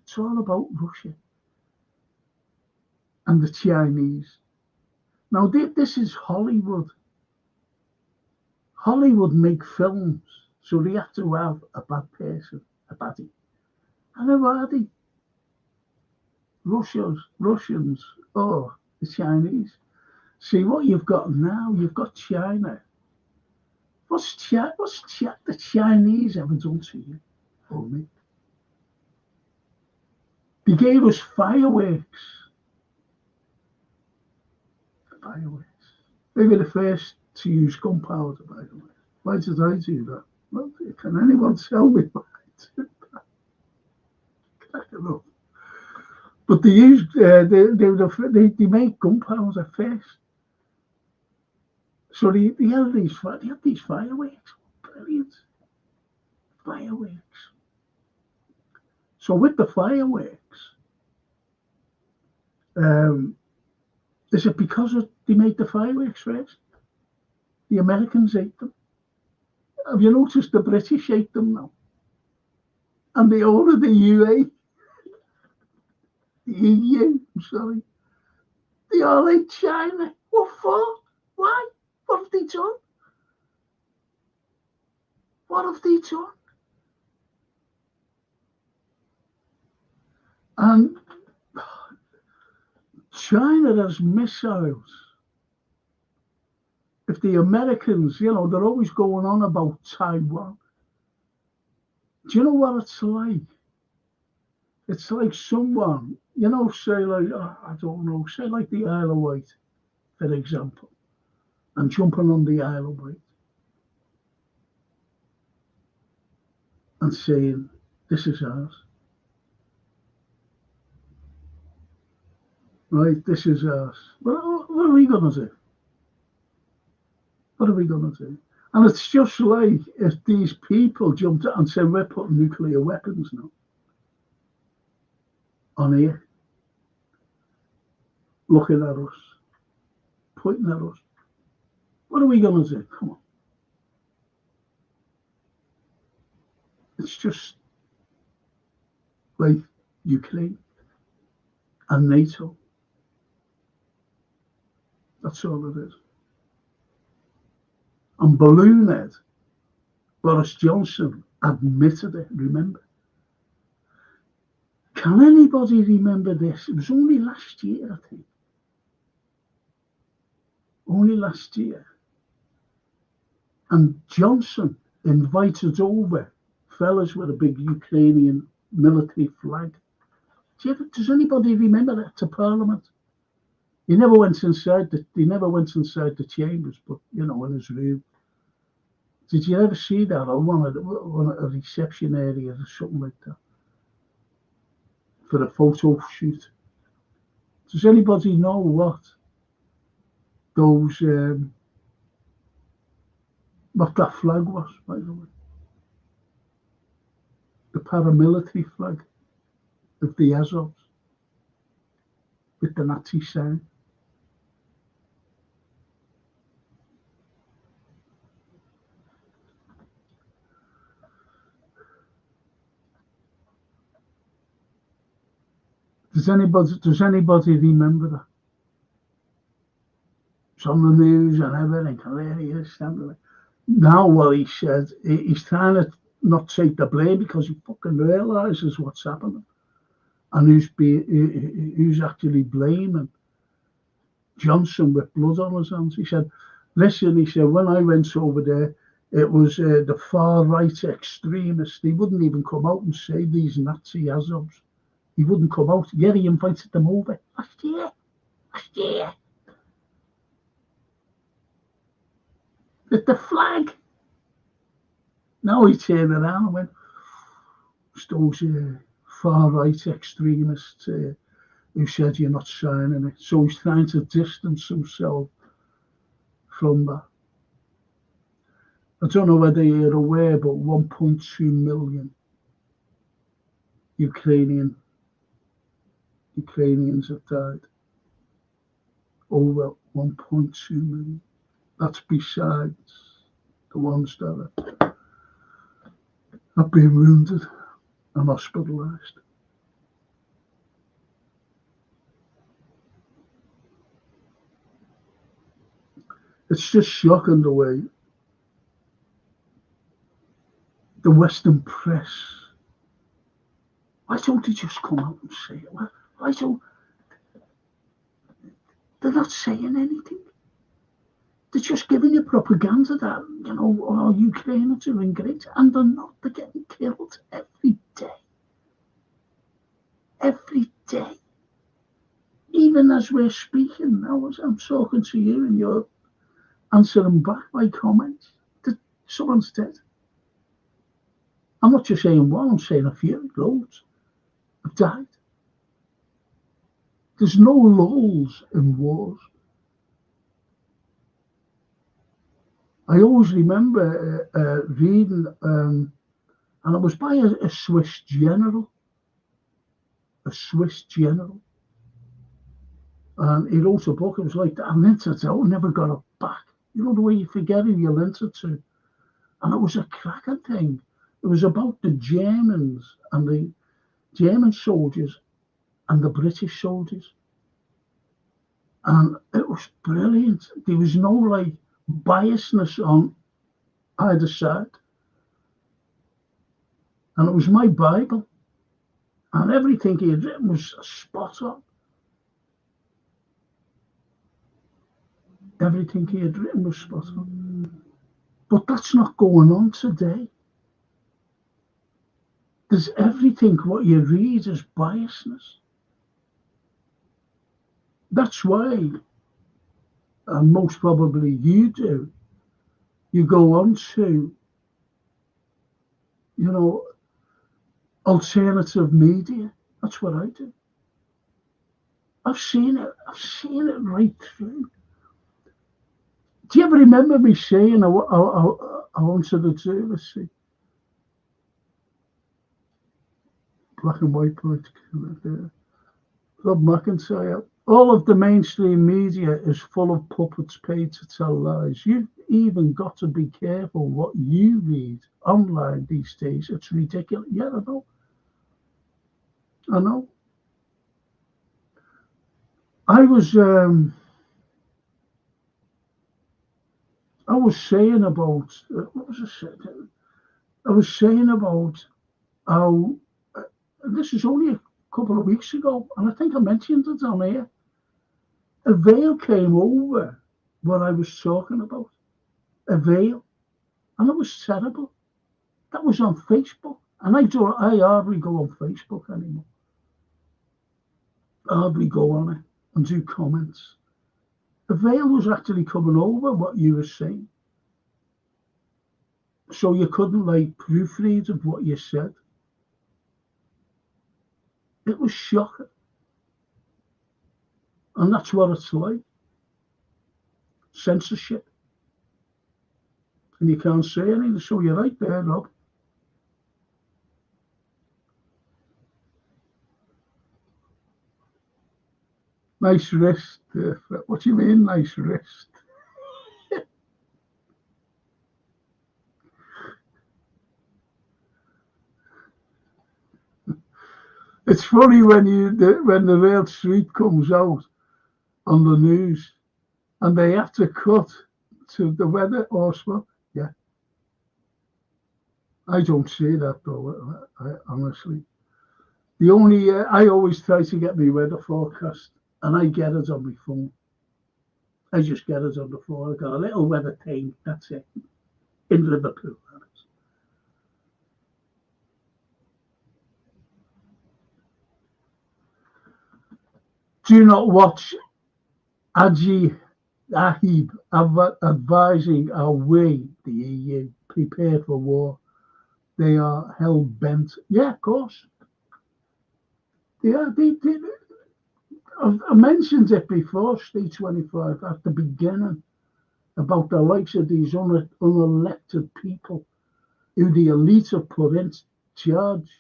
It's all about Russia and the Chinese. Now, this is Hollywood. Hollywood make films, so they have to have a bad person, a baddie. And who are they? Russians, or the Chinese. See, what you've got now, you've got China What's the Chinese ever done to you or me? They gave us fireworks. Fireworks. They were the first to use gunpowder, by the way. Why did I do that? Well, can anyone tell me why I did that? I don't know. But they used they made gunpowder first. So they had these fireworks. Brilliant. Fireworks. So with the fireworks, is it because they made the fireworks first? The Americans ate them. Have you noticed the British ate them now? And the all of the EU, I'm sorry, they all ate China. What for? Why? What have they done? What have they done? And China has missiles. If the Americans, they're always going on about Taiwan. Do you know what it's like? It's like someone, say like, I don't know, say like the Isle of Wight, for example, and jumping on the Isle of Wight and saying, this is ours. Right, this is ours. What are we going to do? What are we going to do? And it's just like if these people jumped out and said, we're putting nuclear weapons now on here, looking at us, pointing at us. What are we going to do? Come on. It's just like Ukraine and NATO. That's all it is. And Balloonhead, Boris Johnson admitted it, remember? Can anybody remember this? It was only last year, I think. Only last year. And Johnson invited over fellas with a big Ukrainian military flag. Does anybody remember that to Parliament? He never went inside the chambers, but in his room. Did you ever see that on one of a reception area or something like that for a photo shoot? Does anybody know what those what that flag was, by the way? The paramilitary flag of the Azovs with the Nazi sign. Does anybody remember that? It's on the news and everything, hilarious. Now, what he said, he's trying to not take the blame because he fucking realises what's happening and who's actually blaming Johnson with blood on his hands. He said, when I went over there, it was the far right extremists. They wouldn't even come out and say these Nazi Azovs. He wouldn't come out. Yeah, he invited them over last year. With the flag. Now he turned around and went, it's those far right extremists who said you're not signing it. So he's trying to distance himself from that. I don't know whether you're aware, but 1.2 million Ukrainians have died. Over 1.2 million. That's besides the ones that have been wounded and hospitalised. It's just shocking the way the Western press, why don't they just come out and say it? They're not saying anything. They're just giving you propaganda that, Ukrainians are doing great, and they're not. They're getting killed every day. Every day. Even as we're speaking now, as I'm talking to you and you're answering back my comments, that someone's dead. I'm not just saying one, I'm saying a few, loads have died. There's no lulls in wars. I always remember reading, and it was by a Swiss general. And he wrote a book. It was like, I lent it out, never got it back. You know the way you forget who you lent it to? And it was a cracking thing. It was about the Germans and the German soldiers and the British soldiers. And it was brilliant. There was no like biasness on either side. And it was my Bible. And everything he had written was spot on. Everything he had written was spot on. But that's not going on today. There's everything what you read is biasness. That's why, and most probably you do, you go on to, alternative media. That's what I do. I've seen it right through. Do you ever remember me saying I wanted to do, let's see, black and white point there. Rob McIntyre. All of the mainstream media is full of puppets paid to tell lies. You've even got to be careful what you read online these days. It's ridiculous. Yeah, I know. I was saying about, what was I saying? I was saying about how, this is only a couple of weeks ago, and I think I mentioned it on here. A veil came over what I was talking about. A veil. And it was terrible. That was on Facebook. And I hardly go on Facebook anymore. I hardly go on it and do comments. A veil was actually coming over what you were saying. So you couldn't proofread of what you said. It was shocking. And that's what it's like. Censorship. And you can't say anything, so you're right there, Rob. Nice wrist. What do you mean, nice wrist? It's funny when the real street comes out on the news and they have to cut to the weather horseman. Yeah. I don't see that though, honestly. I always try to get my weather forecast and I get it on my phone. I just get it on the phone. I got a little weather thing, that's it. In Liverpool, that is. Do not watch Ajib advising our way, the EU, prepare for war. They are hell-bent. Yeah, of course. Yeah, I mentioned it before, Steve 25, at the beginning, about the likes of these unelected people who the elite have put in charge.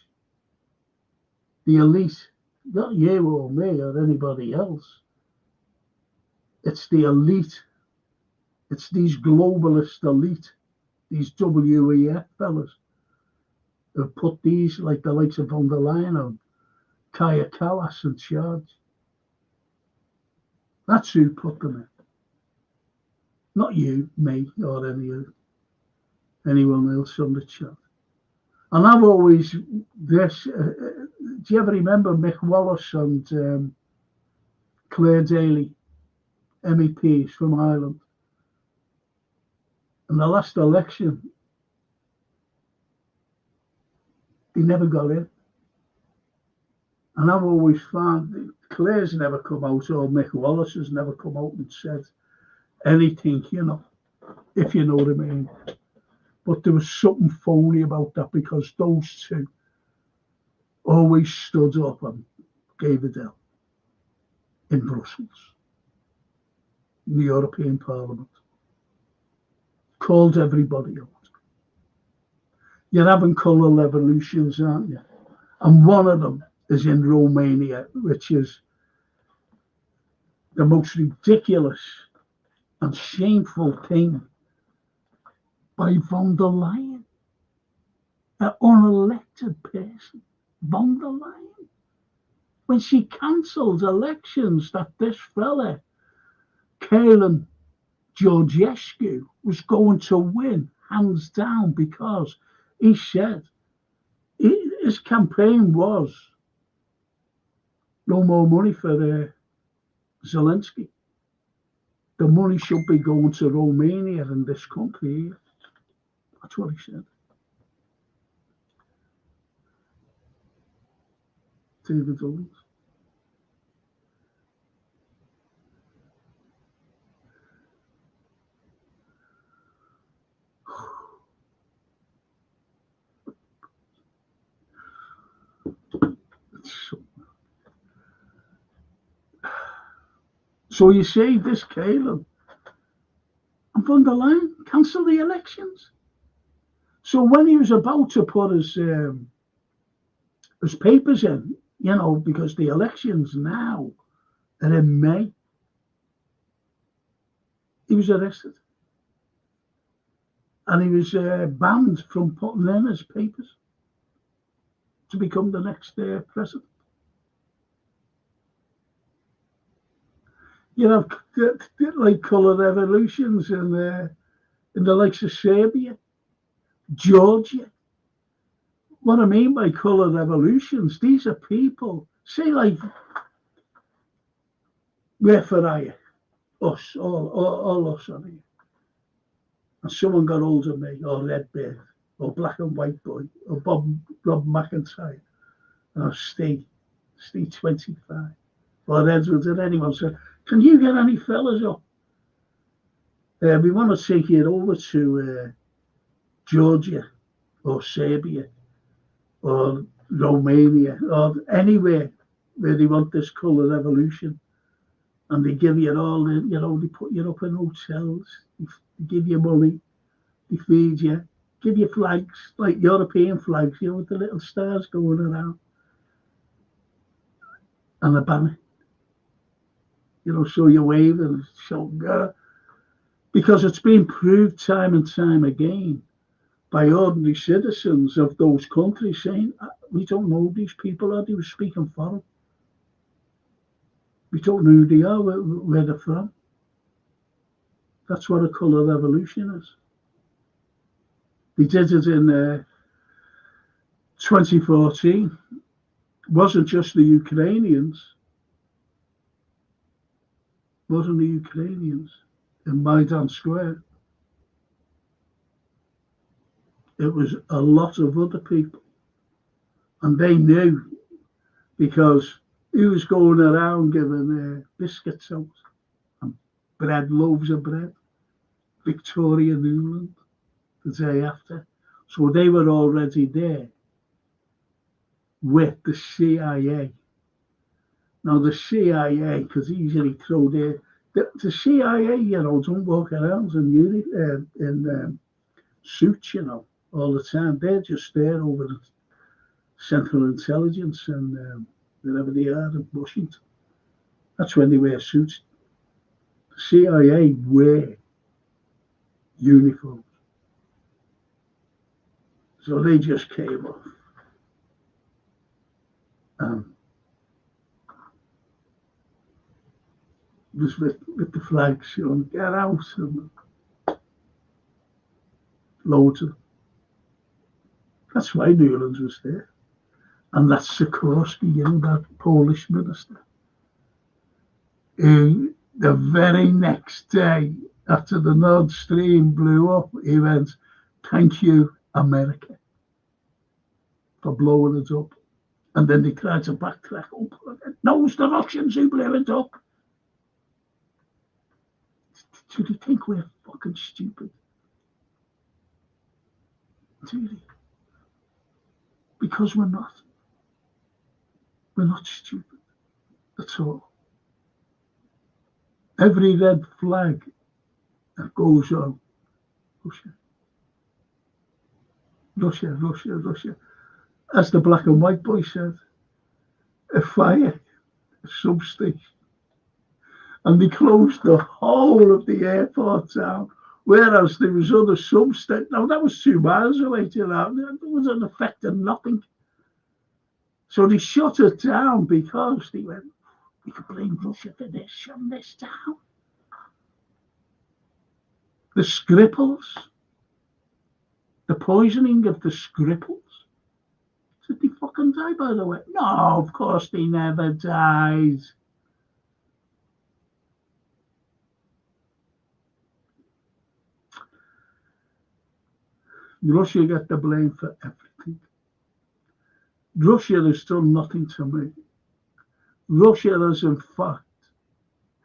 The elite, not you or me or anybody else. It's the elite. It's these globalist elite, these WEF fellas, who put these, like the likes of von der Leyen and Kaya Kallas in charge. That's who put them in. Not you, me, or anyone else on the chat. And I've always, do you ever remember Mick Wallace and Claire Daly, MEPs from Ireland? in the last election, they never got in. And I've always found that Claire's never come out, or Mick Wallace has never come out and said anything, if you know what I mean. But there was something phony about that, because those two always stood up and gave a deal in Brussels, in the European Parliament. Called everybody out. You're having colour revolutions, aren't you? And one of them is in Romania, which is the most ridiculous and shameful thing by von der Leyen, an unelected person, von der Leyen. When she cancelled elections that this fella, Carlyle Georgescu, was going to win, hands down, because he said his campaign was no more money for Zelensky. The money should be going to Romania and this country here. That's what he said. David Owens. So you say this Carlyle and von der Leyen cancel the elections. So when he was about to put his papers in, because the elections now are in May, he was arrested. And he was banned from putting in his papers to become the next president. You have like colour revolutions in the likes of Serbia, Georgia. What I mean by colour revolutions, these are people, say like, where for are you? Us, all us are here. And someone got hold of me, or Redbeard, or Black and White Boy, or Rob McIntyre, or Steve 25, or Edwards, and anyone said, can you get any fellas up? We want to take it over to Georgia or Serbia or Romania or anywhere where they want this colour revolution. And they give you all, they put you up in hotels, they give you money, they feed you, give you flags, like European flags, with the little stars going around. And a banner. So you wave and show, because it's been proved time and time again by ordinary citizens of those countries saying, we don't know who these people are, they were speaking for them. We don't know who they are, where they're from. That's what a colour revolution is. They did it in 2014. It wasn't just the Ukrainians. Wasn't the Ukrainians in Maidan Square. It was a lot of other people. And they knew, because he was going around giving biscuits out and bread, loaves of bread, Victoria Nuland, the day after. So they were already there with the CIA. Now the CIA could easily throw the CIA, don't walk around in suits, all the time. They're just there over the Central Intelligence and wherever they are in Washington. That's when they wear suits. The CIA wear uniforms. So they just came off. Was with the flags, get out, and loads of them. That's why Newlands was there. And that's Sikorski, that Polish minister, who the very next day after the Nord Stream blew up, he went, "Thank you, America, for blowing it up." And then they tried to backtrack up. No, it's the Russians who blew it up. Do they think we're fucking stupid? Do they? Because we're not. We're not stupid at all. Every red flag that goes on, Russia, Russia, Russia, Russia. As the black and white boy said, a fire, a substation. And they closed the whole of the airport down. Whereas there was other substations. Now, that was 2 miles away, you know. There wasn't affecting nothing. So they shut it down because they went, we could blame Russia for this, shutting this down. The Skripals, the poisoning of the Skripals. Did they fucking die, by the way? No, of course they never died. Russia get the blame for everything. Russia has done nothing to me. Russia has, in fact,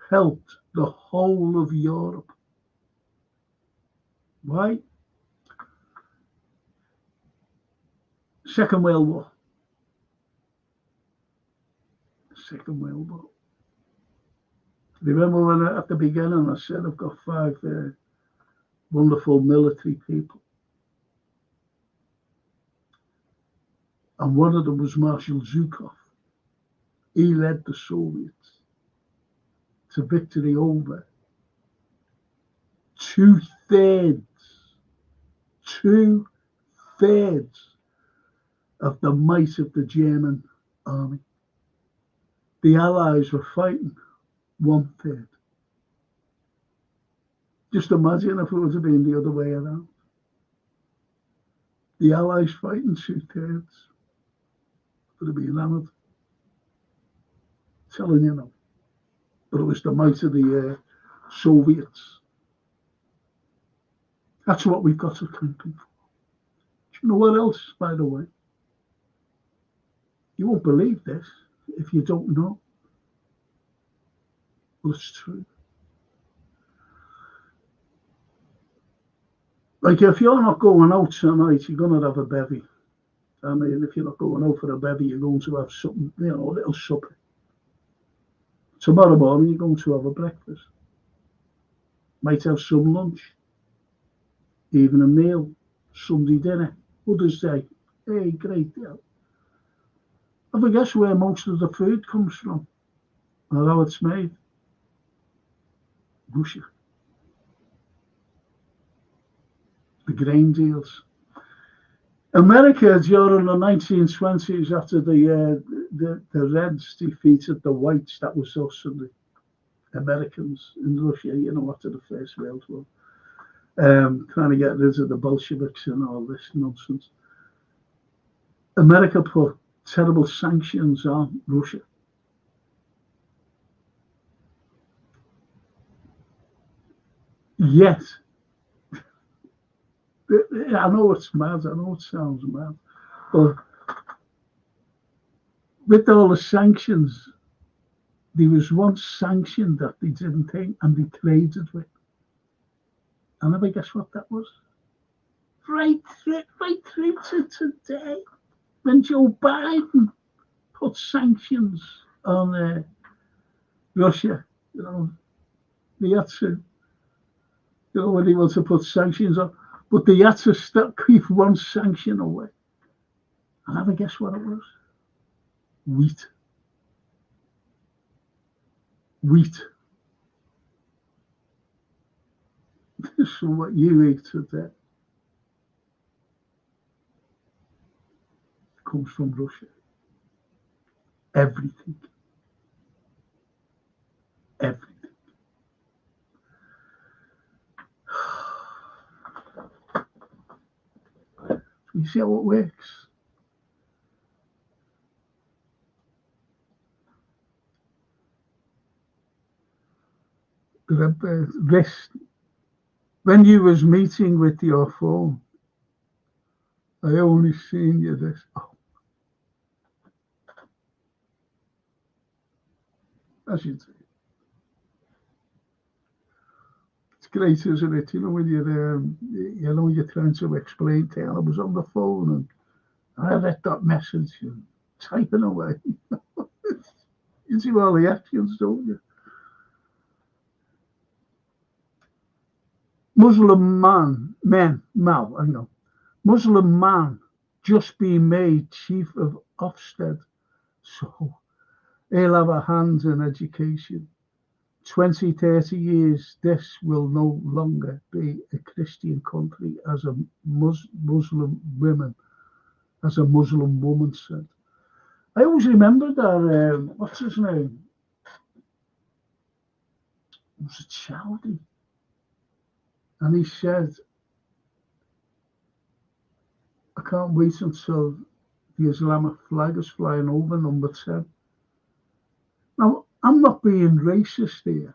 helped the whole of Europe. Why? Second World War. Second World War. Remember when at the beginning I said I've got 5 wonderful military people. And one of them was Marshal Zhukov. He led the Soviets to victory over 2/3 of the might of the German army. The Allies were fighting 1/3. Just imagine if it would have been the other way around. The Allies fighting 2/3 would have been hammered. Telling you now. But it was the might of the Soviets. That's what we've got to thank them for. Do you know what else, by the way? You won't believe this if you don't know. Well, it's true. Like, if you're not going out tonight, you're going to have a bevy. I mean, if you're not going out for a bevy, you're going to have something, you know, a little supper. Tomorrow morning, you're going to have a breakfast. Might have some lunch. Even a meal. Sunday dinner. Mother's Day. Hey, great deal. Have a guess where most of the food comes from? Or how it's made? Russia. The grain deals. America during the 1920s, after the Reds defeated the Whites, that was us and the Americans in Russia, you know, after the First World War, trying to get rid of the Bolsheviks and all this nonsense. America put terrible sanctions on Russia. Yet, I know it's mad, I know it sounds mad, but with all the sanctions, there was one sanction that they didn't take and they traded with. And I guess what that was? Right through to today, when Joe Biden put sanctions on Russia, you know, they had to, you know, when they want to put sanctions on, but they had to keep one sanction away. And have a guess what it was? Wheat. Wheat. So what you eat today comes from Russia. Everything. Everything. You see how it works? This when you was meeting with your phone, I only seen you this. Oh, as you say. It's great, isn't it? You know, when you're trying to explain to I was on the phone and I read that message and typing away. You see all the actions, don't you? Muslim man just being made chief of Ofsted, so he'll have a hand in education. 20, 30 years, this will no longer be a Christian country, as a Muslim woman said. I always remember that, what's his name? It was a Chowdy. And he said, I can't wait until the Islamic flag is flying over number 10. Now, I'm not being racist here,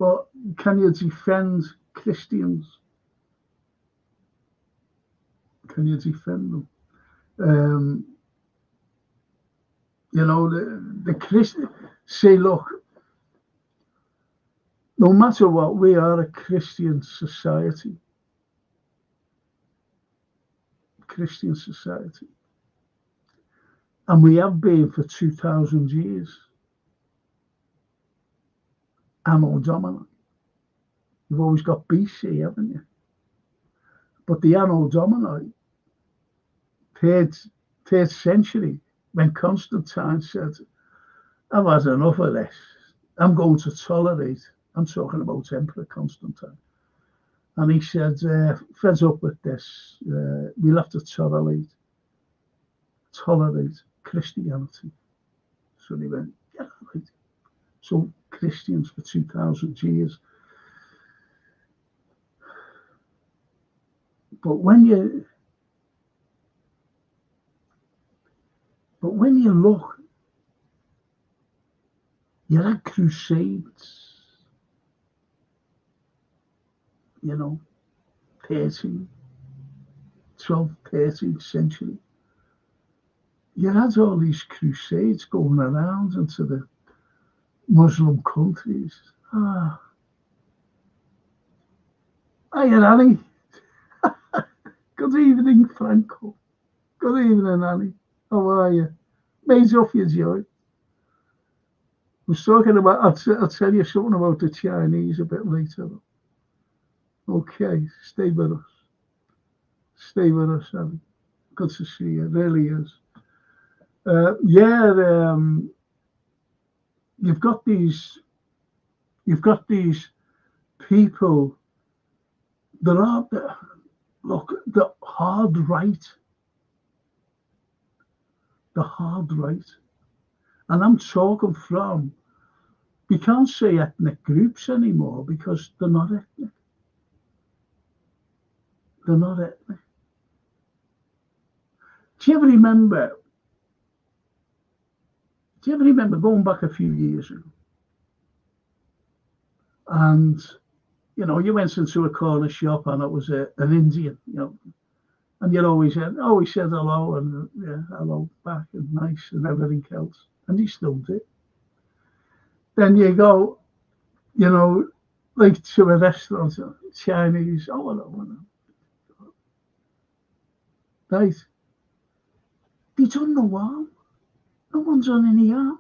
but can you defend Christians? Can you defend them? The Christians say, look, no matter what, we are a Christian society. Christian society. And we have been for 2,000 years. Anno Domini. You've always got BC, haven't you? But the Anno Domini, third century, when Constantine said, I've had enough of this. I'm going to tolerate. I'm talking about Emperor Constantine. And he said, fed up with this. We'll have to tolerate Christianity. So they went, yeah, right. So Christians for 2,000 years. But when you look, you had crusades, 13th, 12th, 13th century. You had all these crusades going around into the Muslim countries. Hiya, Annie. Good evening, Franco. Good evening, Annie. How are you? Made off your joy. I was talking about, I'll tell you something about the Chinese a bit later. Okay, stay with us. Stay with us, Annie. Good to see you. It really is. You've got these people that are the hard right, and I'm talking from, we can't say ethnic groups anymore because they're not ethnic. They're not ethnic. Do you ever remember going back a few years ago? And, you went into a corner shop and it was an Indian, and you always said hello and hello back and nice and everything else. And he still did. Then you go, like to a restaurant, Chinese, hello. Right. They done no harm. No one's done any harm.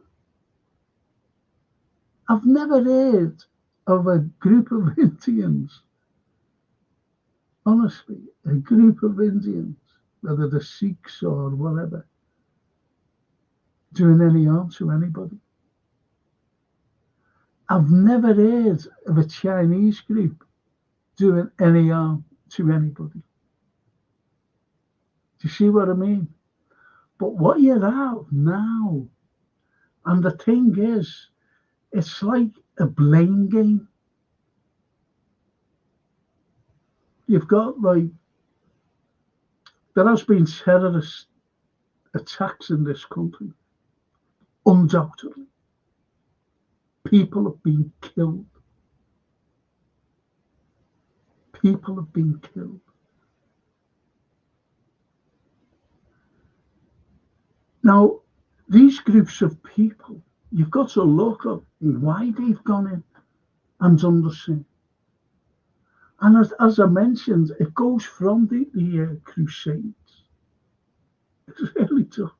I've never heard of a group of Indians, honestly, a group of Indians, whether they're Sikhs or whatever, doing any harm to anybody. I've never heard of a Chinese group doing any harm to anybody. Do you see what I mean? But what you have now, and the thing is, it's like a blame game. You've got there has been terrorist attacks in this country, undoubtedly. People have been killed. people have been killed. Now, these groups of people, you've got to look at why they've gone in and done the same. And as I mentioned, it goes from the Crusades. It really does.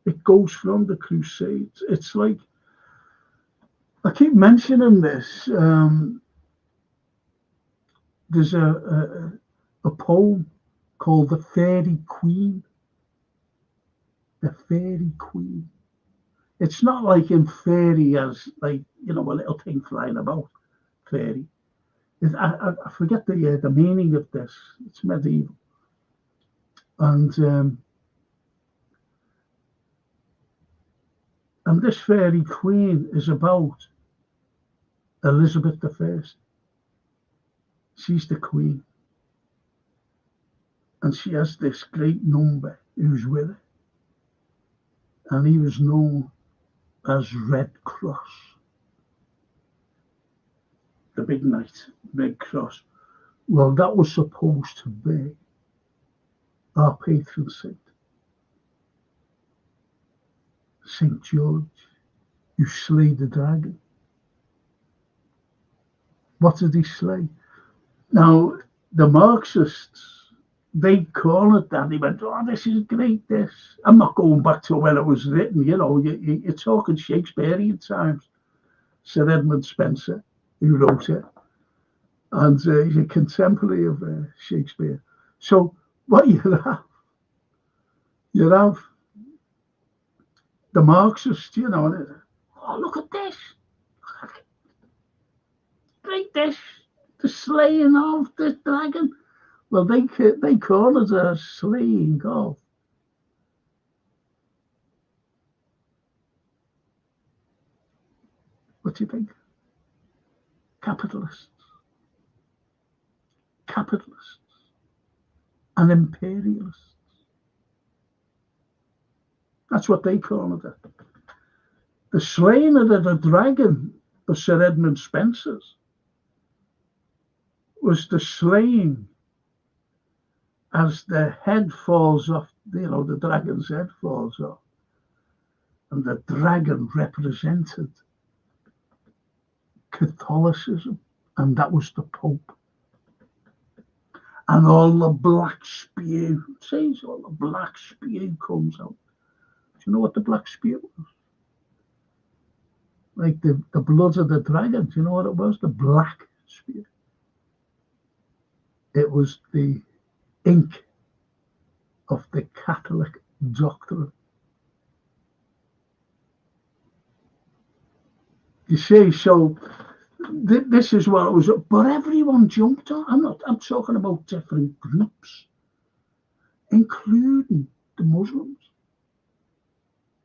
It goes from the Crusades. It's like, I keep mentioning this. There's a poem called The Fairy Queen. The Fairy Queen. It's not like in fairy as like, a little thing flying about. Fairy. I forget the meaning of this. It's medieval. And this fairy queen is about Elizabeth I. She's the queen. And she has this great number who's with her. And he was known as Red Cross. The big knight, Red Cross. Well, that was supposed to be our patron saint. St. George, who slayed the dragon. What did he slay? Now, the Marxists, they call it that. They went, oh, this is great, this. I'm not going back to when it was written, you're talking Shakespearean times. Sir Edmund Spenser, who wrote it. And he's a contemporary of Shakespeare. So what you have the Marxists, and oh, look at this. Great, this. The slaying of the dragon. Well, they call it a slaying of. What do you think? Capitalists and imperialists. That's what they call it. The slaying of the dragon of Sir Edmund Spenser's was the slaying as the head falls off, the dragon's head falls off. And the dragon represented Catholicism, and that was the Pope. And all the black spew, all the black spew comes out. Do you know what the black spew was? Like the blood of the dragon. Do you know what it was? The black spew. It was the ink of the Catholic doctrine. You see, so this is what it was. But everyone jumped on. I'm talking about different groups, including the Muslims.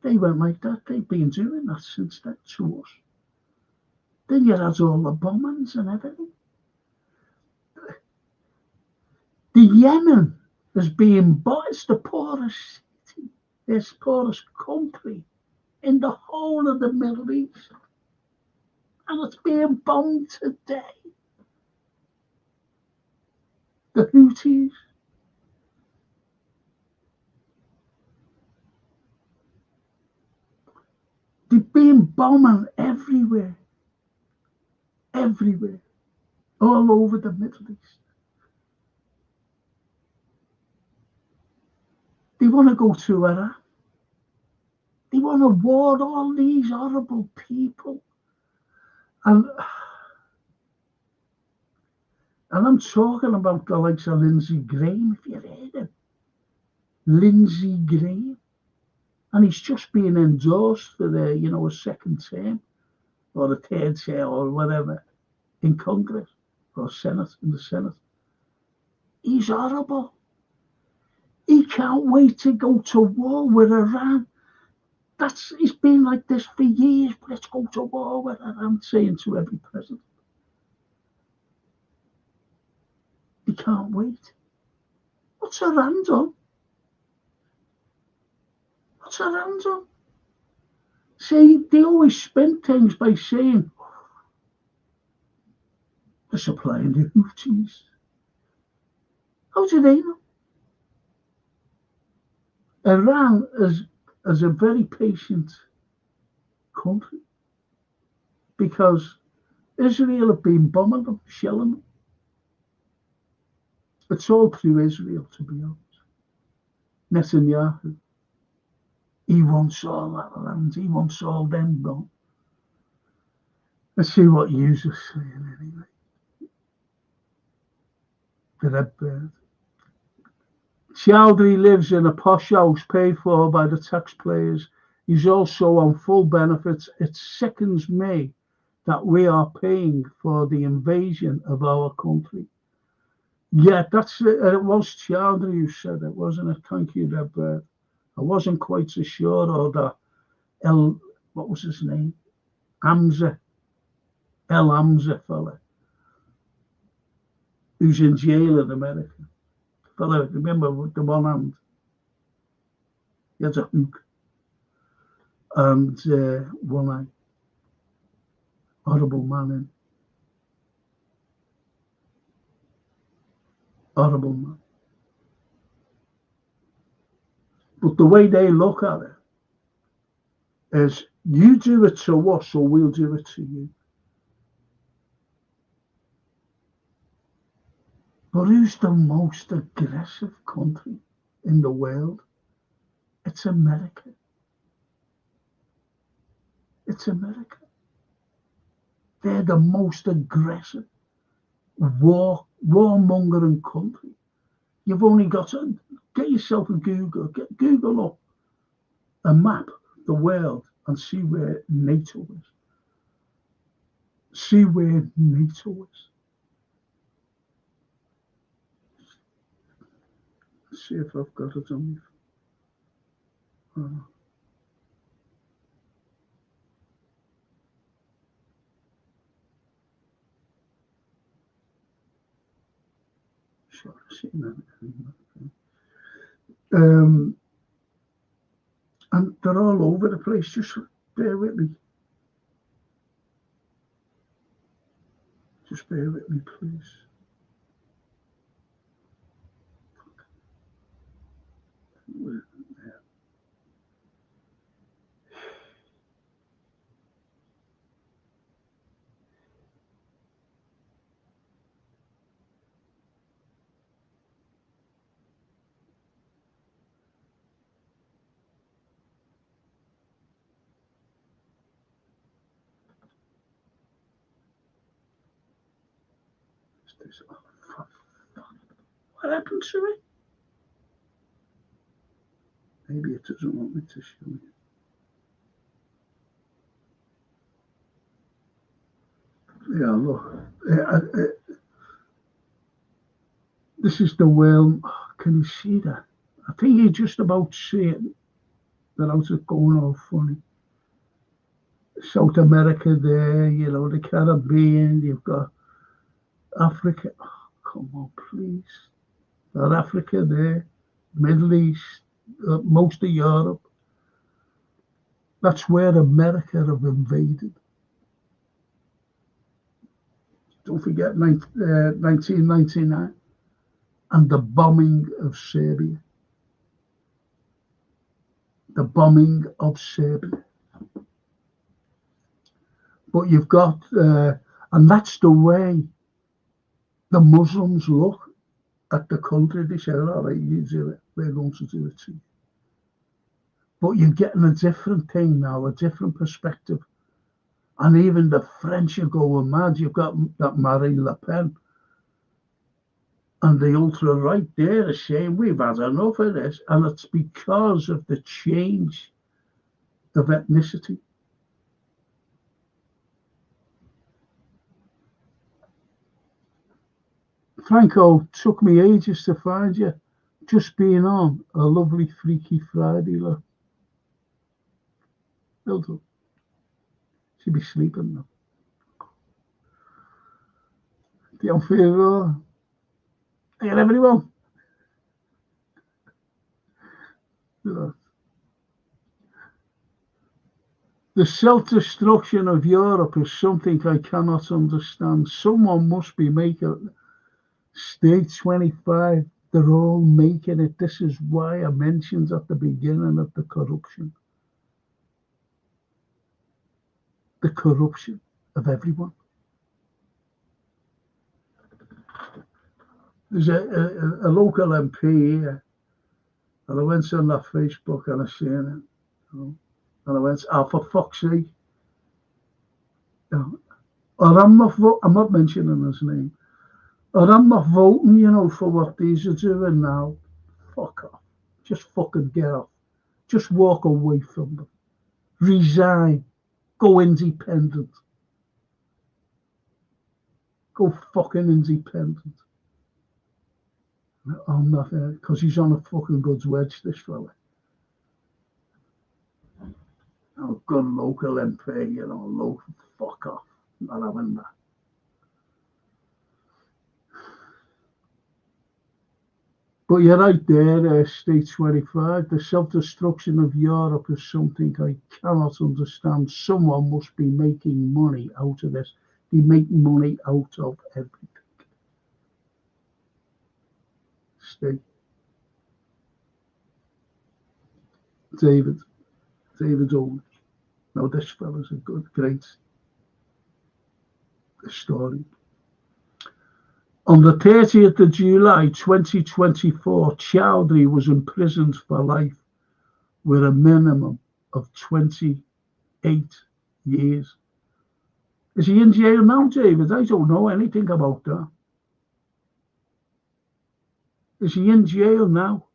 They went like that. They've been doing that since that to us. Then you had all the bombings and everything. The Yemen is being bought. It's the poorest city, it's the poorest country in the whole of the Middle East. And it's being bombed today. The Houthis. They've been bombing everywhere. Everywhere. All over the Middle East. They want to go to Iraq. They want to war all these horrible people. And I'm talking about the likes of Lindsey Graham, if you've heard him. Lindsey Graham. And he's just been endorsed for a second term or a third term or whatever in Congress or Senate, in the Senate. He's horrible. He can't wait to go to war with Iran. He's been like this for years. Let's go to war with Iran, saying to every president. He can't wait. What's Iran done? What's Iran done? See, they always spin things by saying They're supplying the Houthis. How do they know? Iran is a very patient country because Israel have been bombing them, shelling them. It's all through Israel, to be honest. Netanyahu, he wants all that land. He wants all them gone. Let's see what yous are saying anyway. The red bird. Chowdhury lives in a posh house paid for by the taxpayers. He's also on full benefits. It sickens me that we are paying for the invasion of our country. Yeah, that's it. It was Chowdhury who said it, wasn't it? Thank you, Red Bird. I wasn't quite so sure, or that what was his name? Hamza, Hamza fella, who's in jail in America. Fella, remember, with the one hand, he has a hook and one eye. Horrible man, horrible man. But the way they look at it is, you do it to us or we'll do it to you. But who's the most aggressive country in the world? It's America. It's America. They're the most aggressive, warmongering country. You've only got to get yourself a Google, Google up a map of the world and see where NATO is. See where NATO is. Let's see if I've got it on me. And they're all over the place. Just bear with me. Just bear with me, please. What happened to it? Maybe it doesn't want me to show you. Yeah, look. This is the world. Oh, can you see that? I think you just about see it without it going all funny. South America there, the Caribbean, you've got Africa. Oh, come on, please. Got Africa there, Middle East, most of Europe. That's where America have invaded. Don't forget 1999 and the bombing of Serbia. The bombing of Serbia. But you've got, and that's the way the Muslims look at the country. They say, all right, you do it, we're going to do it to you. But you're getting a different thing now, a different perspective. And even the French are going mad. You've got that Marine Le Pen and the ultra-right there are saying, we've had enough of this. And it's because of the change of ethnicity. Franco, took me ages to find you. Just being on a lovely Freaky Friday, look. Well done. She'll be sleeping now. Diolch yn fawr. Hey, everyone. Yeah. The self-destruction of Europe is something I cannot understand. Someone must be making State 25. They're all making it. This is why I mentioned at the beginning of the corruption. The corruption of everyone. There's a local MP here, and I went on that Facebook and I seen it, and I went, "Oh, for fuck's sake!" Or I'm not mentioning his name, or I'm not voting, for what these are doing now. Fuck off! Just fucking get off. Just walk away from them. Resign. Go independent. Go fucking independent. I'm not there because he's on a fucking good wedge, this fella. Oh, good local MP, local fuck off. Not having that. But you're right there, State 25. The self-destruction of Europe is something I cannot understand. Someone must be making money out of this. They make money out of everything. State. David Owen. Now this fella's a great story. On the 30th of July 2024, Chowdhury was imprisoned for life with a minimum of 28 years. Is he in jail now, David? I don't know anything about that. Is he in jail now?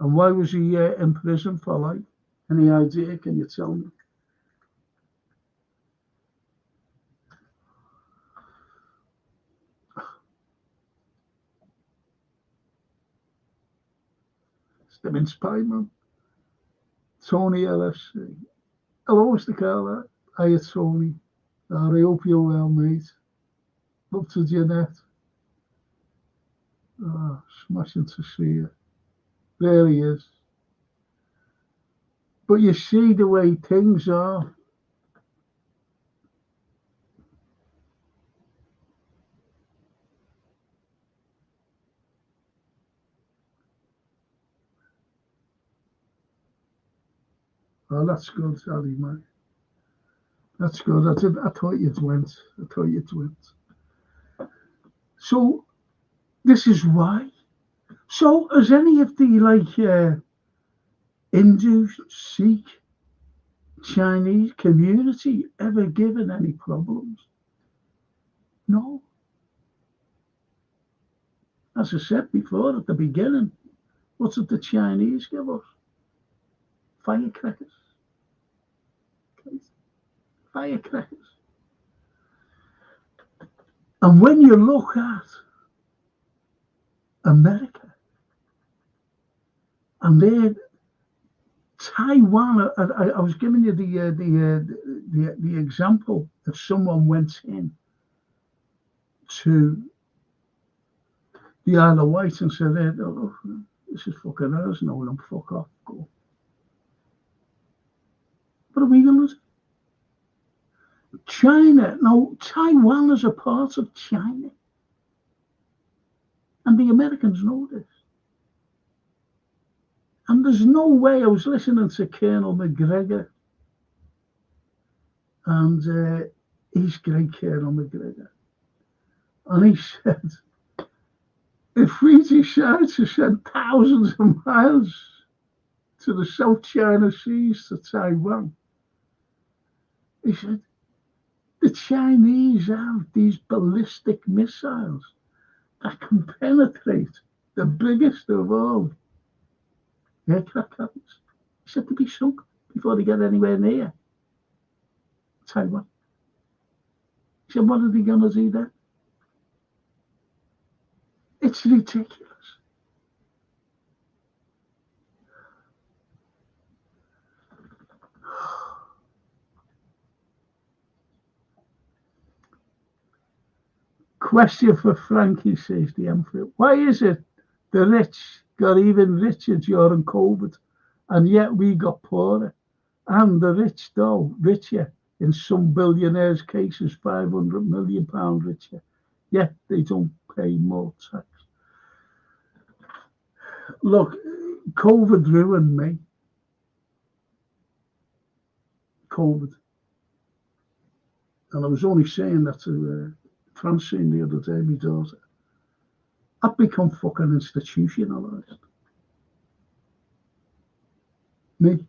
And why was he in prison for life? Any idea? Can you tell me? It's the mince pie, man. Tony LFC. Hello, Mr. Carlyle. Hiya, Tony. I hope you're well, mate. Up to Jeanette. Oh, smashing to see you. There he is. But you see the way things are. Oh, that's good, Ali, mate. That's good. I thought you'd went. So, this is why. So, has any of the, Hindu, Sikh, Chinese community ever given any problems? No. As I said before at the beginning, what did the Chinese give us? Firecrackers. Firecrackers. And when you look at America and their Taiwan, I was giving you the example of someone went in to the Isle of Wight and said, "Oh, this is fucking ours now, and fuck off, go." What are we going to do? China, now Taiwan is a part of China. And the Americans know this. And there's no way. I was listening to Colonel McGregor. And he's great, Colonel McGregor. And he said, if we decide to send thousands of miles to the South China Seas, to Taiwan, he said, the Chinese have these ballistic missiles that can penetrate the biggest of all aircraft carriers. He said to be sunk before they get anywhere near Taiwan. He said, what are they going to do then? It's ridiculous. Question for Frankie, says the Emperor. Why is it the rich got even richer during COVID and yet we got poorer? And the rich, though, richer, in some billionaires' cases, £500 million richer, yet they don't pay more tax. Look, COVID ruined me. COVID. And I was only saying that to Francine the other day, my daughter. I've become fucking institutionalised. Me,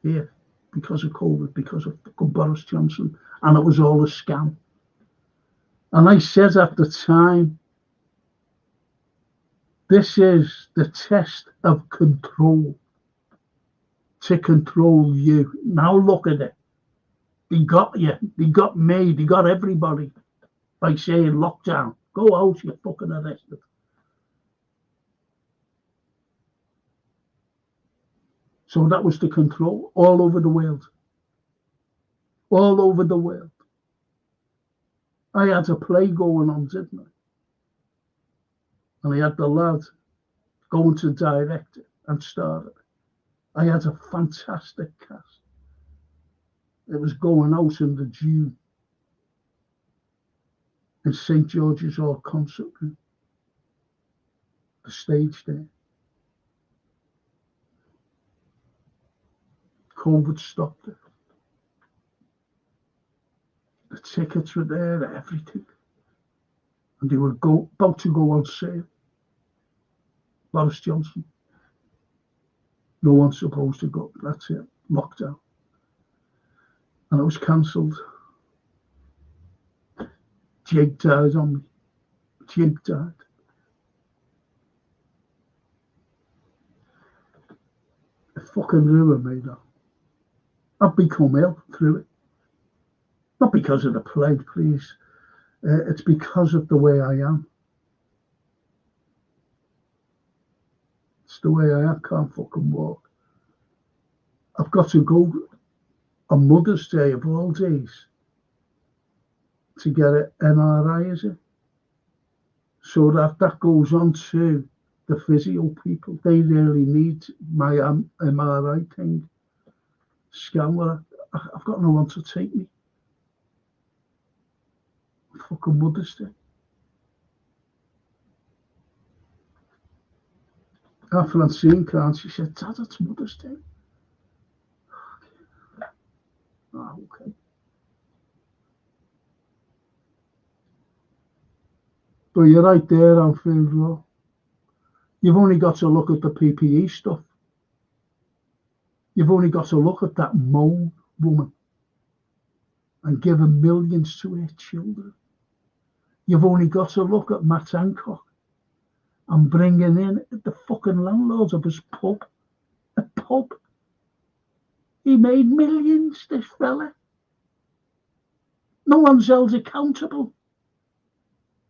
here, because of COVID, because of fucking Boris Johnson. And it was all a scam. And I said at the time, this is the test of control, to control you. Now look at it. They got you. They got me. They got everybody by saying lockdown. Go out, you're fucking arrested. So that was the control all over the world. All over the world. I had a play going on, didn't I? And I had the lad going to direct it and start it. I had a fantastic cast. It was going out in the June in St. George's Hall concert room. The stage there. COVID stopped it. The tickets were there, everything. And they were about to go on sale. Boris Johnson. No one's supposed to go. That's it. Lockdown. And it was cancelled. Jake died on me. Jake died. It fucking ruined me, though. I've become ill through it. Not because of the plague, please. It's because of the way I am. It's the way I am. Can't fucking walk. I've got to go on Mother's Day of all days to get an MRI, is it? So that goes on to the physio people. They really need my MRI thing. Scanner. I've got no one to take me. Fucking Mother's Day. Francine can't. She said, Dad, it's Mother's Day. Ah, okay. But you're right there, Anfield Row. You've only got to look at the PPE stuff. You've only got to look at that Moan woman and giving millions to her children. You've only got to look at Matt Hancock and bringing in the fucking landlords of his pub. A pub. He made millions, this fella. No one's held accountable.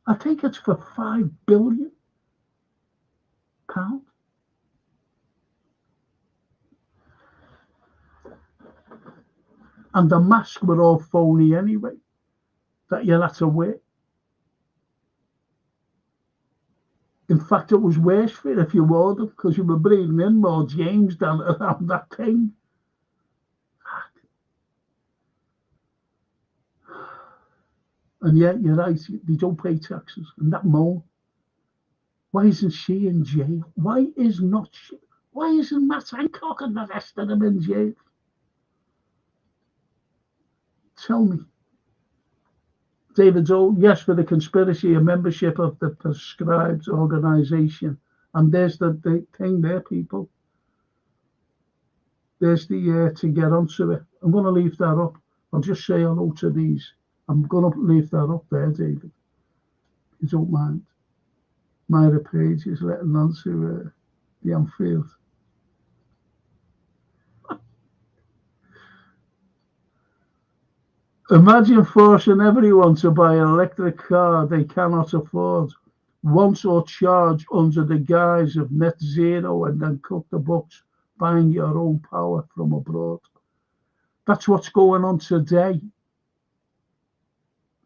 I think it's for £5 billion. And the masks were all phony anyway, that you had to wear. In fact, it was worse for you if you wore them because you were breathing in more James than around that thing. And yet, you're right, they don't pay taxes. And that Mo, why isn't she in jail? Why isn't Matt Hancock and the rest of them in jail? Tell me. David O, yes, for the conspiracy, a membership of the prescribed organisation. And there's the thing there, people. There's the to get onto it. I'm going to leave that up. I'll just say hello to these. I'm going to leave that up there, David. If you don't mind. Myra Page is letting on to the Anfield. Imagine forcing everyone to buy an electric car they cannot afford, once or charge under the guise of net zero and then cut the books buying your own power from abroad. That's what's going on today.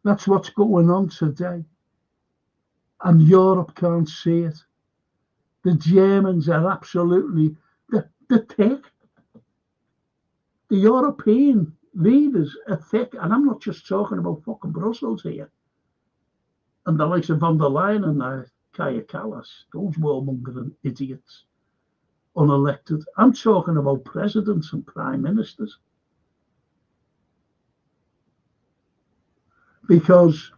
That's what's going on today. And Europe can't see it. The Germans are absolutely the tick. The European leaders are thick, and I'm not just talking about fucking Brussels here, and the likes of von der Leyen and Kaya Kallas, those warmongering idiots, unelected. I'm talking about presidents and prime ministers. Because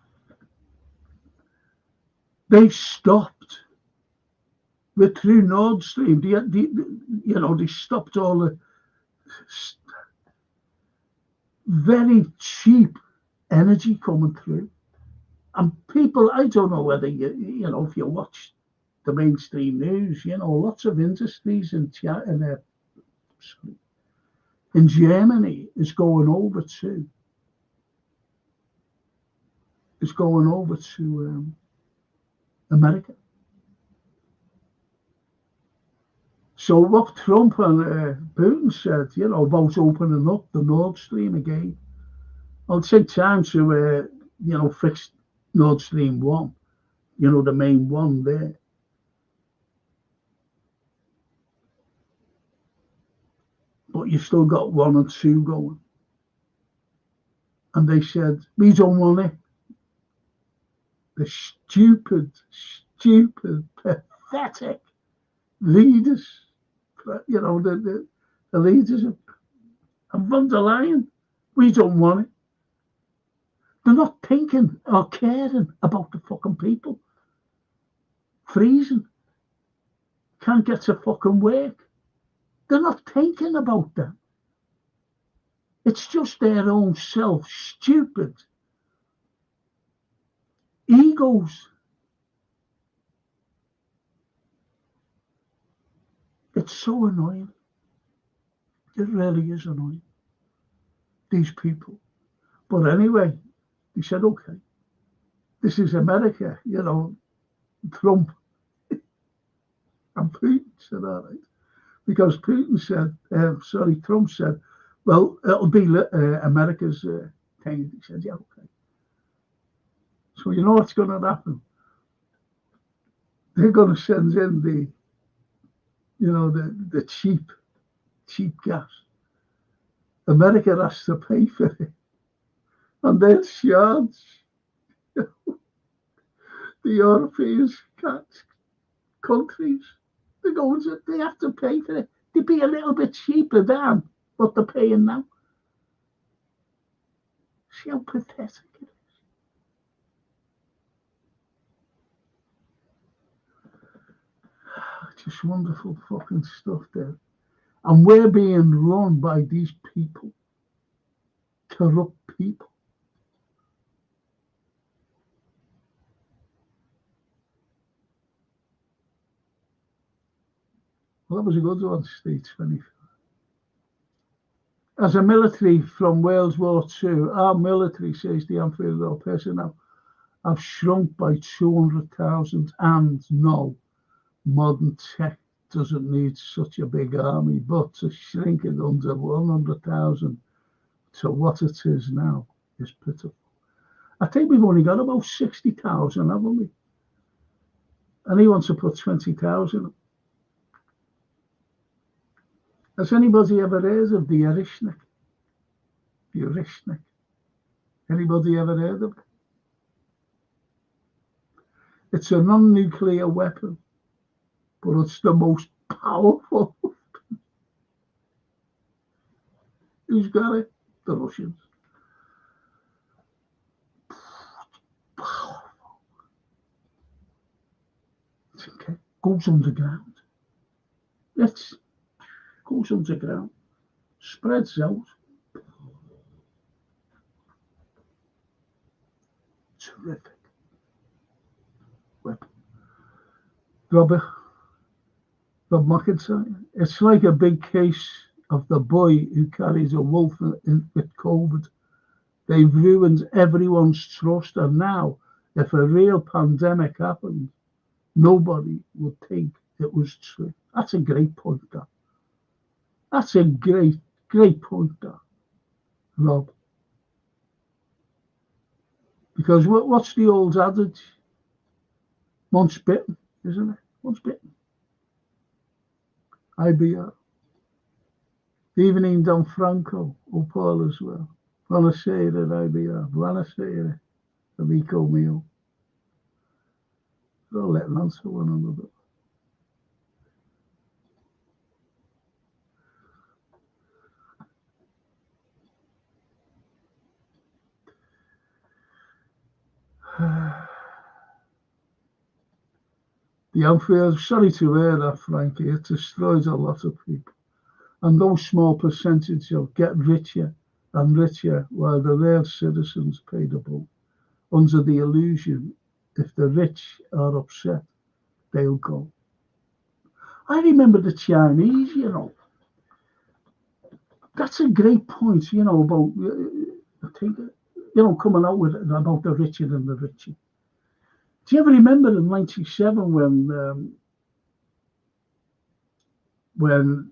they stopped through Nord Stream. They stopped all the very cheap energy coming through. And people, I don't know whether if you watch the mainstream news, lots of industries in Germany is going over to America. So what Trump and Putin said, about opening up the Nord Stream again, it'll take time to, fix Nord Stream 1, the main one there. But you've still got 1 and 2 going. And they said, we don't want it. The stupid, pathetic leaders, the leaders of von der Leyen, we don't want it. They're not thinking or caring about the fucking people. Freezing. Can't get to fucking work. They're not thinking about that. It's just their own stupid egos. It's so annoying. It really is annoying. These people. But anyway, he said, okay, this is America, Trump and Putin said, all right. Because Putin said, Trump said, well, it'll be America's thing. He said, yeah, okay. So you know what's going to happen? They're going to send in the cheap gas. America has to pay for it. And then charge the European countries. They have to pay for it. They'd be a little bit cheaper than what they're paying now. See how pathetic it is. Just wonderful fucking stuff there. And we're being run by these people. Corrupt people. Well, that was a good one, Steve 25. As a military from World War II, our military, says the Anfield personnel, have shrunk by 200,000, and no, modern tech doesn't need such a big army, but to shrink it under 100,000 to what it is now is pitiful. I think we've only got about 60,000, haven't we? And he wants to put 20,000. Has anybody ever heard of the Erishnik? The Erishnik. Anybody ever heard of it? It's a non-nuclear weapon, but it's the most powerful. Who's got it? The Russians. Powerful. It's okay. Goes underground. Goes underground. Spreads out. Terrific weapon. Rob McIntyre. It's like a big case of the boy who carries a wolf with COVID. They've ruined everyone's trust, and now, if a real pandemic happened, nobody would think it was true. That's a great point, that. That's a great point, that, Rob. Because what's the old adage? Once bitten, isn't it? Once bitten. IBR. Even in Don Franco, or Paul as well. Buonasera, IBR. Buonasera, amico mio. They're all letting on to one another. The unfair, sorry to hear that, Frankie. It destroys a lot of people. And those small percentages will get richer and richer while the real citizens pay the bill. Under the illusion, if the rich are upset, they'll go. I remember the Chinese, That's a great point, about, I think, coming out with it about the richer and the richer. Do you ever remember in '97 when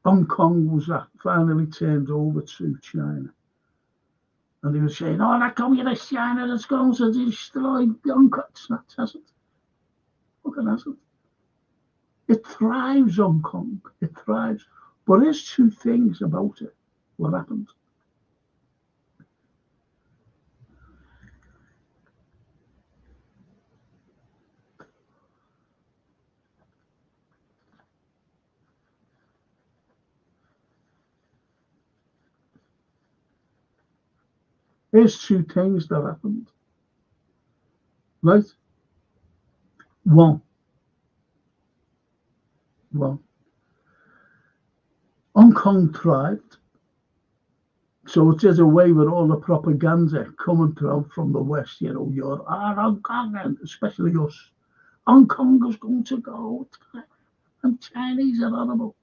Hong Kong was finally turned over to China? And they were saying, oh, that communist China that's going to destroy Hong Kong. It's not, has it? Look at that. It thrives, Hong Kong. It thrives. But there's two things about it. What happened? Here's two things that happened. Right? One. Hong Kong thrived. So it is a way with all the propaganda coming through from the West, you're Hong Kong, and especially us. Hong Kong is going to go, and Chinese are horrible.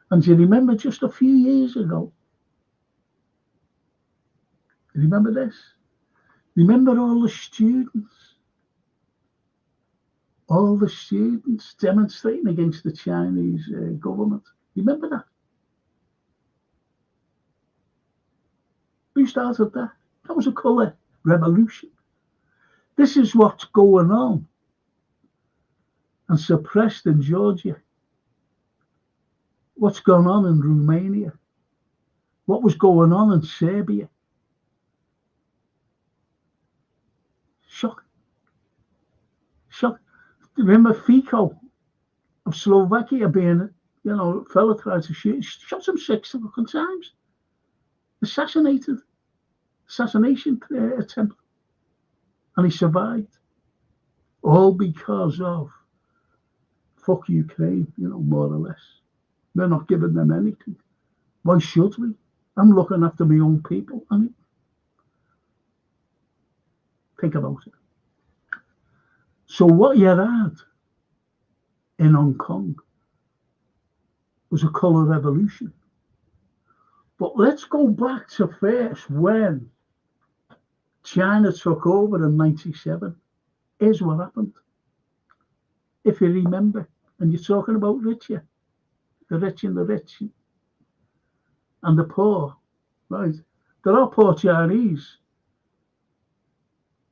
And do you remember just a few years ago? Remember this? Remember all the students demonstrating against the Chinese government? Remember that? Who started that? That was a colour revolution. This is what's going on and suppressed in Georgia. What's going on in Romania? What was going on in Serbia? Shocking. Remember Fico of Slovakia being, fella tried to shoot, shot him 6 fucking times. Assassination attempt. And he survived. All because of fuck Ukraine, more or less. We're not giving them anything. Why should we? I'm looking after my own people. Think about it. So what you had in Hong Kong was a colour revolution. But let's go back to first when China took over in '97. Here's what happened. If you remember, and you're talking about richer, the rich and the rich, and the poor, right? There are poor Chinese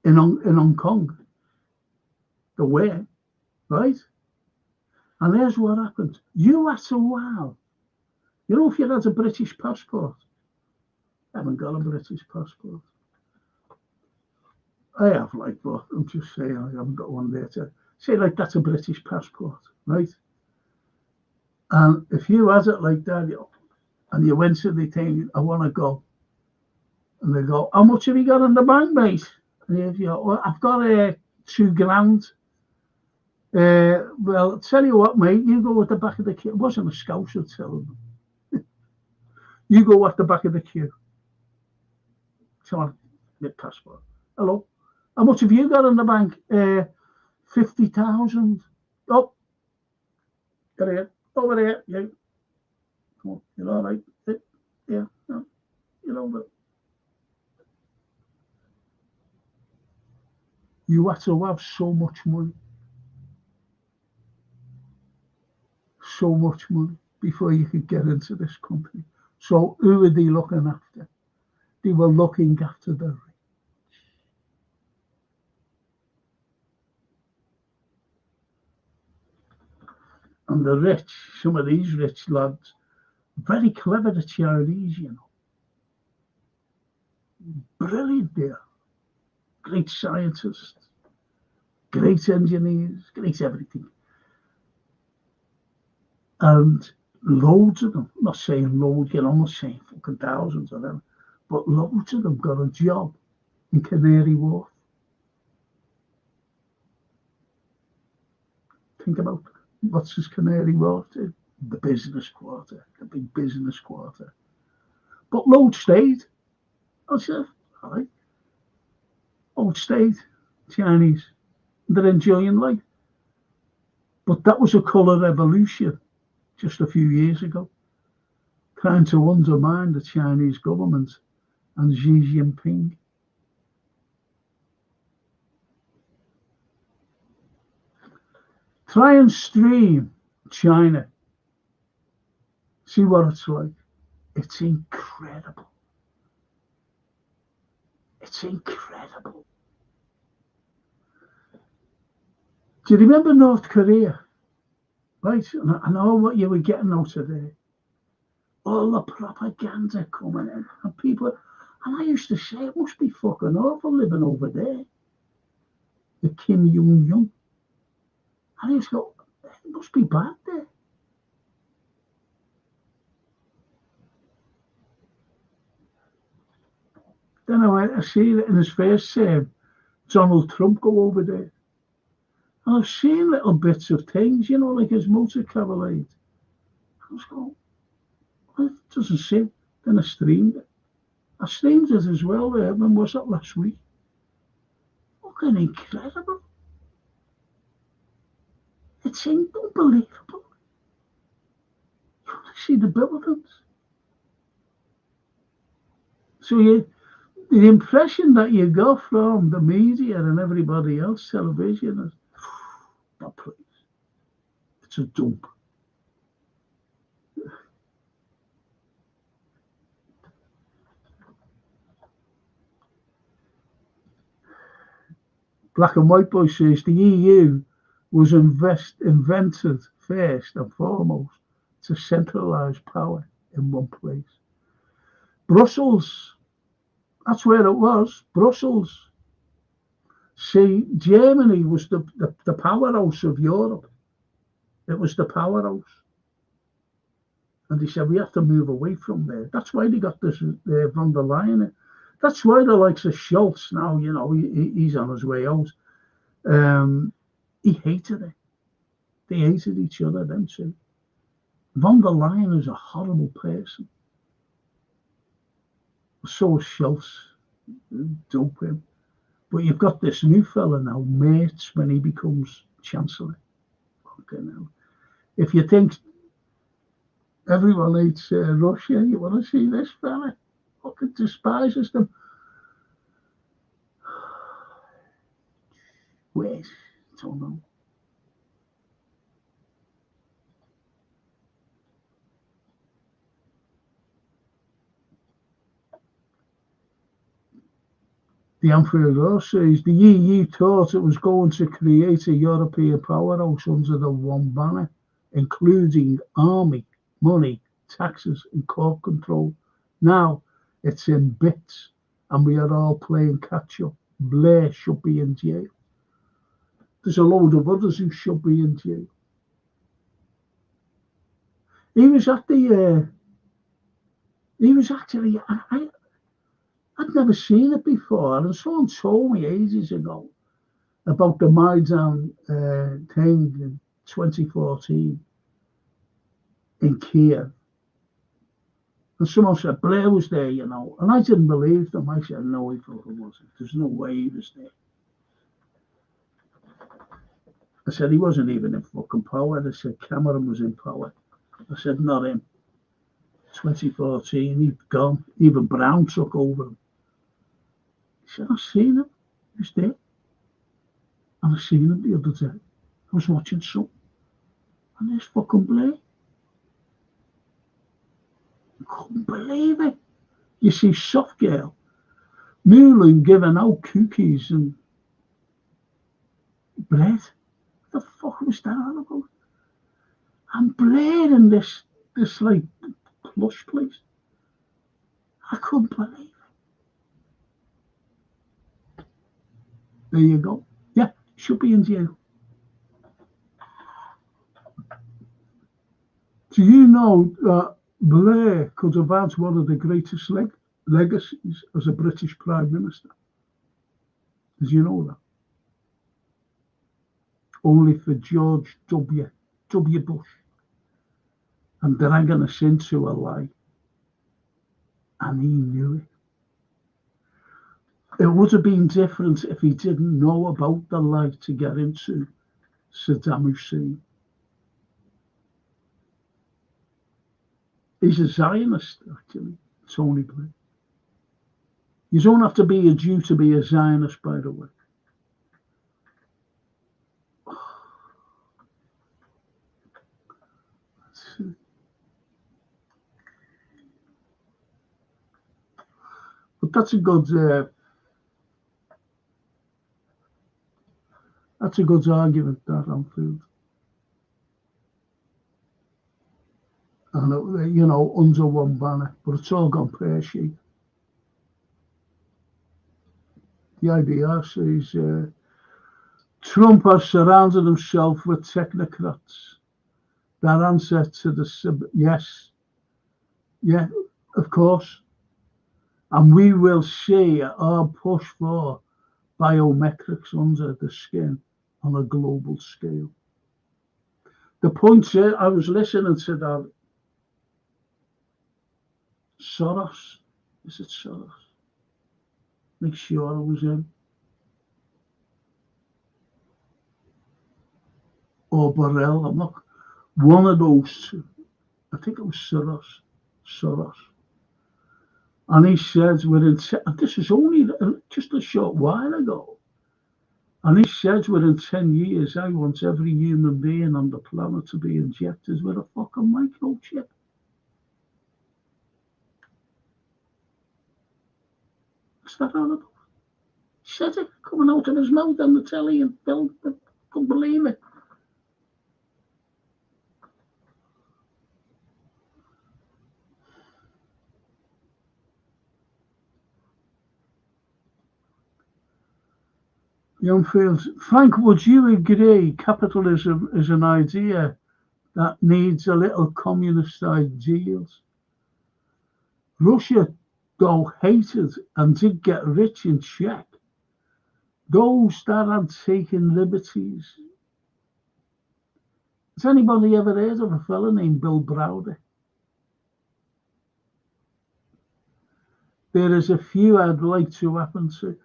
in Hong Kong. There were, right? And there's what happened. After a while, if you had a British passport, I haven't got a British passport. I have, but I'm just saying I haven't got one there to say, that's a British passport, right? And if you had it like that, and you went to the thing, I want to go. And they go, how much have you got in the bank, mate? And you go, well, I've got $2,000. Well, I'll tell you what, mate, you go at the back of the queue. It wasn't a scout, I'd tell them. You go at the back of the queue. Come on, your passport. Hello. How much have you got in the bank? 50,000. Oh, get here. Over there. Yeah. Come on, you're all right. Yeah, no, you're over. You had to have so much money. So much money before you could get into this country. So who were they looking after? They were looking after the rich. And the rich, some of these rich lads, very clever at Chinese, you know. Brilliant there. Great scientists, great engineers, great everything. And loads of them, I'm not saying loads, you know, I'm not saying fucking thousands of them, but loads of them got a job in Canary Wharf. Think about what's this Canary Wharf do? The business quarter, the big business quarter. But loads stayed. I said, all right. Loads stayed, Chinese. They're enjoying life. But that was a colour revolution just a few years ago, trying to undermine the Chinese government and Xi Jinping. Try and stream China. See what it's like. It's incredible. It's incredible. Do you remember North Korea? Right? And I know what you were getting out of there. All the propaganda coming in. And people, and I used to say, it must be fucking awful living over there. The Kim Jong-un. And I used to go, it must be bad there. Then I went to see it in his first term, Donald Trump go over there. And I've seen little bits of things, you know, like his motor cavalcade. I was going, well, it doesn't seem. Then I streamed it. I streamed it as well. When was that last week? Fucking incredible. It's unbelievable. You want to see the buildings. So the impression that you got from the media and everybody else, television, is that place. It's a dump. Black and White Boy says the EU was invented first and foremost to centralise power in one place. Brussels, that's where it was, Brussels. See, Germany was the powerhouse of Europe. It was the powerhouse. And they said, we have to move away from there. That's why they got this von der Leyen. That's why the likes of Schultz now, you know, he's on his way out. He hated it. They hated each other, them two. Von der Leyen is a horrible person. So is Schultz. Dope him. But you've got this new fella now, Merz, when he becomes Chancellor. Okay, now. If you think everyone hates Russia, you want to see this fella? Fucking despises them. Wait, I don't know. The Emperor says the EU thought it was going to create a European powerhouse under the one banner, including army, money, taxes, and court control. Now it's in bits, and we are all playing catch up. Blair should be in jail. There's a load of others who should be in jail. He was at the. He was actually. I'd never seen it before, and someone told me ages ago about the Maidan thing in 2014 in Kiev. And someone said Blair was there, you know, and I didn't believe them. I said, no, he fucking wasn't. There's no way he was there. I said, he wasn't even in fucking power. I said, Cameron was in power. I said, not him. 2014, he'd gone. Even Brown took over him. He said, I've seen him. He was there. And I seen him the other day. I was watching something. And there's fucking Blair. I couldn't believe it. You see, soft girl, Moulin giving out cookies and bread. What the fuck was that all about? and Blair in this like plush place. I couldn't believe it. There you go. Yeah, should be in jail. Do you know that Blair could have had one of the greatest legacies as a British Prime Minister? Did you know that? Only for George W. Bush and dragging us into a lie. And he knew it. It would have been different if he didn't know about the lie to get into Saddam Hussein. He's a Zionist, actually, Tony Blair. You don't have to be a Jew to be a Zionist, by the way. But that's a good argument, that Anfield. And under one banner, but it's all gone pear-shaped. The IBR says Trump has surrounded himself with technocrats. That answer to the yes, yeah, of course. And we will see our push for biometrics under the skin on a global scale. The point is, I was listening to that Soros. Is it Soros? Make sure it was him. Or Borrell. I'm not one of those two. I think it was Soros. And he said, this is only just a short while ago. And he said, within 10 years, I want every human being on the planet to be injected with a fucking microchip. What's that all about? He said it coming out of his mouth on the telly, and Bill couldn't believe it. Young Fields, Frank, would you agree capitalism is an idea that needs a little communist ideals? Russia, though hated and did get rich in check, those that had taken liberties. Has anybody ever heard of a fella named Bill Browder? There is a few I'd like to happen to.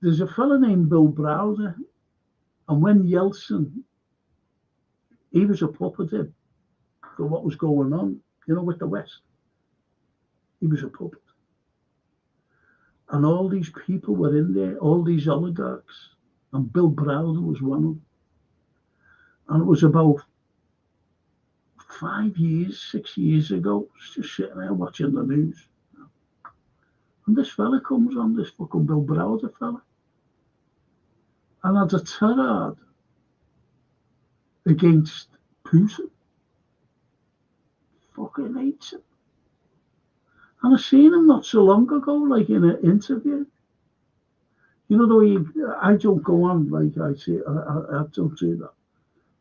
There's a fella named Bill Browder, and when Yeltsin, he was a puppeteer for what was going on, with the West. He was a puppet. And all these people were in there, all these oligarchs, and Bill Browder was one of them. And it was about 6 years ago, just sitting there watching the news. And this fella comes on, this fucking Bill Browder fella. And had a tirade against Putin. Fucking hates him. And I seen him not so long ago, like in an interview. The way I don't go on, like I say, I don't do that.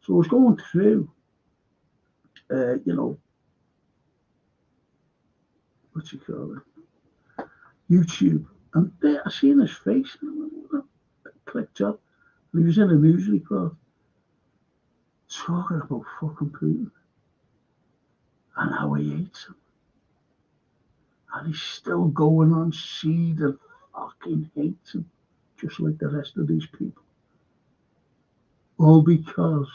So I was going through, what you call it, YouTube, and there I seen his face, and I clicked up. He was in a news report talking about fucking Putin and how he hates him. And he's still going on seething fucking hates him, just like the rest of these people. All because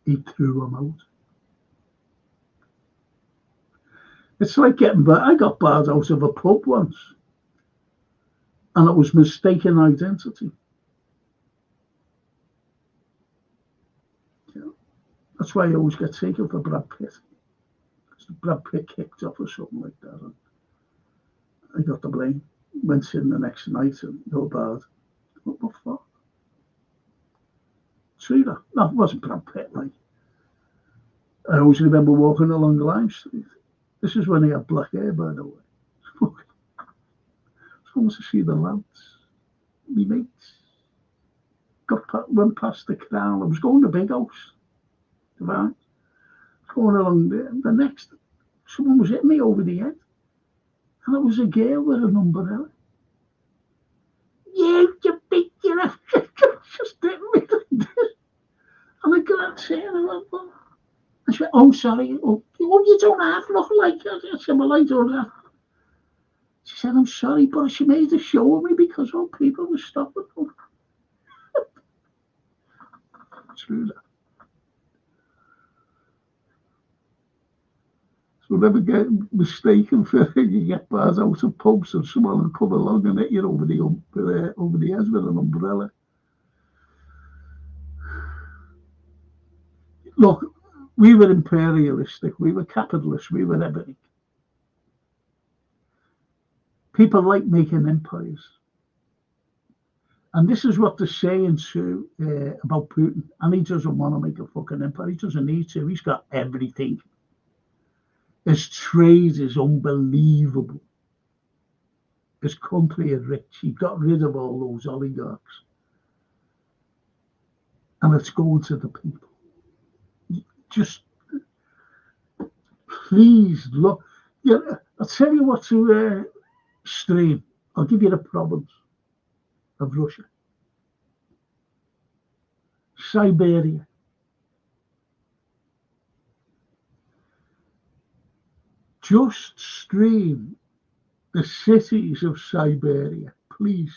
he threw him out. It's like I got barred out of a pub once, and it was mistaken identity. That's why I always get taken for Brad Pitt. Brad Pitt kicked off or something like that. And I got the blame. Went in the next night and no bad. What the fuck? True that. No, it wasn't Brad Pitt, like. I always remember walking along the Lime Street. This is when he had black hair, by the way. I wanted to see the lads, me mates. Went past the Crown. I was going to Big House. Right? Going along there. The next, someone was hitting me over the head. And it was a girl with an umbrella. You big, just hitting me like this. And I got saying, I went, well, I said, oh, sorry. Oh, you don't have look like that. I said, well, I don't have. She said, I'm sorry, but she made a show of me because all people were stopping them. True that. So never get mistaken for you get bars out of pubs and someone will come along and hit you over the head with an umbrella. Look, we were imperialistic, we were capitalist, we were everything. People like making empires. And this is what they're saying too about Putin. And he doesn't want to make a fucking empire. He doesn't need to. He's got everything. His trade is unbelievable. His country is rich. He got rid of all those oligarchs. And it's going to the people. Just please look. Yeah, I'll tell you what to stream. I'll give you the province of Russia. Siberia. Just stream the cities of Siberia. Please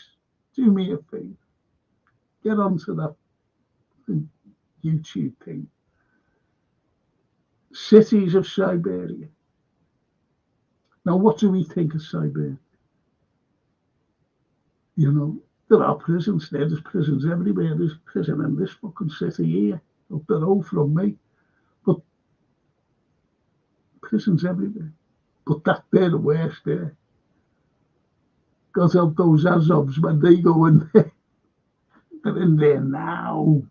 do me a favor. Get onto that YouTube thing. Cities of Siberia. Now, what do we think of Siberia? You know, there are prisons there. There's prisons everywhere. There's prison in this fucking city here, up the road from me. But prisons everywhere. But they're the worst there. God help those Azovs when they go in there. They're in there now.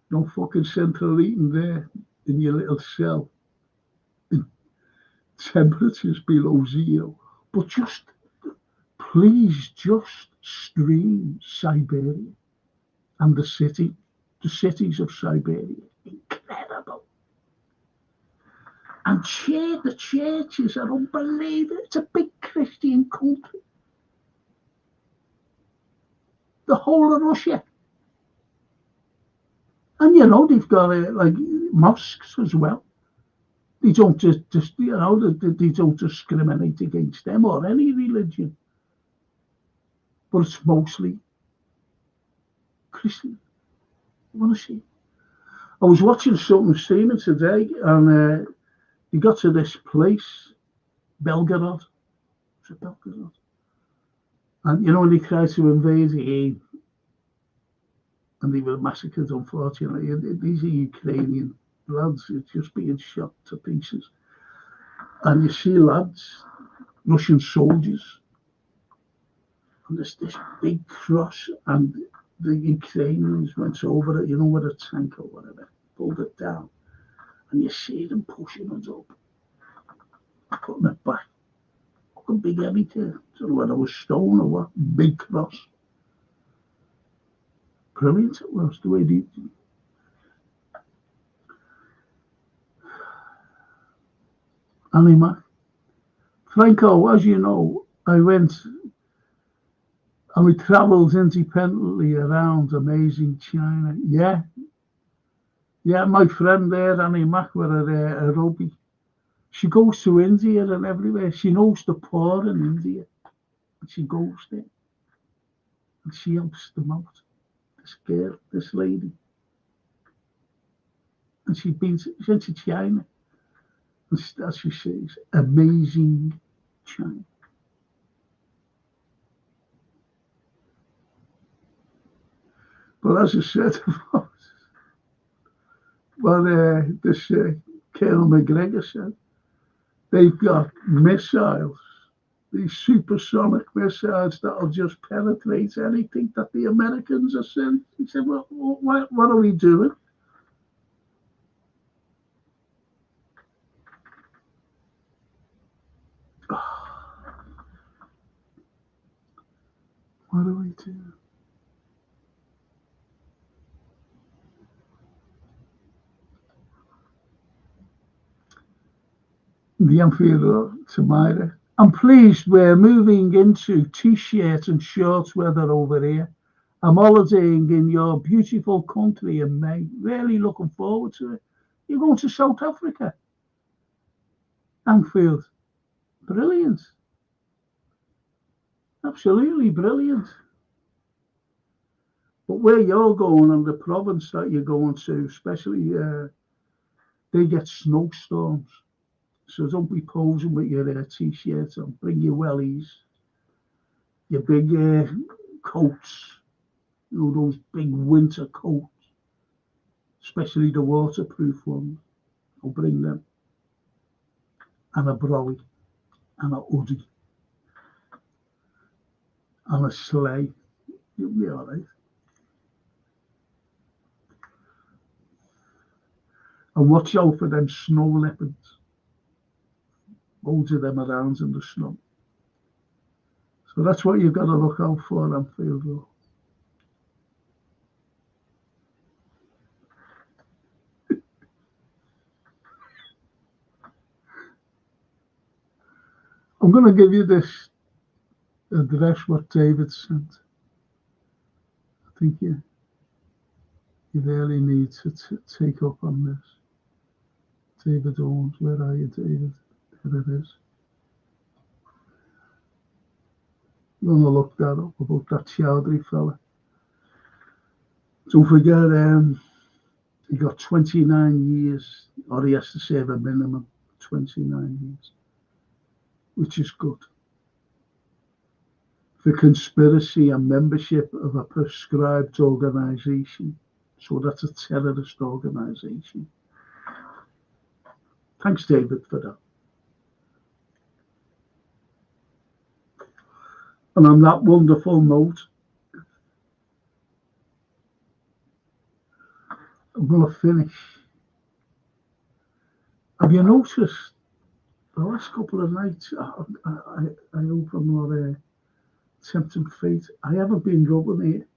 No fucking central heating there in your little cell. Temperatures below zero. But please just stream Siberia and the cities of Siberia. Incredible. And the churches are unbelievable. It's a big Christian country. The whole of Russia. And you know, they've got like mosques as well. They don't just you know, they don't discriminate against them or any religion. But it's mostly Christian. You want to see? I was watching something streaming today, and you got to this place, Belgorod. Was it Belgorod? And you know, when they tried to invade the and they were massacred, unfortunately. These are Ukrainian lads who are just being shot to pieces. And you see lads, Russian soldiers, and there's this big cross, and the Ukrainians went over it, you know, with a tank or whatever, pulled it down, and you see them pushing it up, putting it back. Fucking big heavy there. I don't know whether it was stone or what, big cross. Brilliant it was, the way they... Anyway, Franco, as you know, I went and we travelled independently around amazing China. Yeah, my friend there, Annie Mac, with her rugby, she goes to India and everywhere. She knows the poor in India. And she goes there. And she helps them out. This girl, this lady. And she's been to China. And as she says, amazing China. But as I said, this Colonel McGregor said, they've got missiles these supersonic missiles that'll just penetrate anything that the Americans are sent. He said, well, what are we doing? What are we doing? The Anfield tomorrow. I'm pleased we're moving into t-shirt and shorts weather over here. I'm holidaying in your beautiful country in May. Really looking forward to it. You're going to South Africa. Anfield. Brilliant. Absolutely brilliant. But where you're going and the province that you're going to, especially, they get snowstorms. So don't be posing with your t-shirts on. Bring your wellies, your big coats, those big winter coats, especially the waterproof ones. I'll bring them. And a brolly, and a hoodie, and a sleigh. You'll be all right. And watch out for them snow leopards. Loads of them around in the snow. So that's what you've got to look out for, Anfield Road. I'm going to give you this address what David sent. I think you really need to take up on this. David Owens, where are you, David? There it is. I'm going to look that up about that Chowdhury fella. Don't forget, he got 29 years, or he has to serve a minimum 29 years, which is good. For conspiracy and membership of a prescribed organisation. So that's a terrorist organisation. Thanks, David, for that. And on that wonderful note, I'm going to finish. Have you noticed the last couple of nights, I hope I'm not tempting fate, I haven't been rubbing it.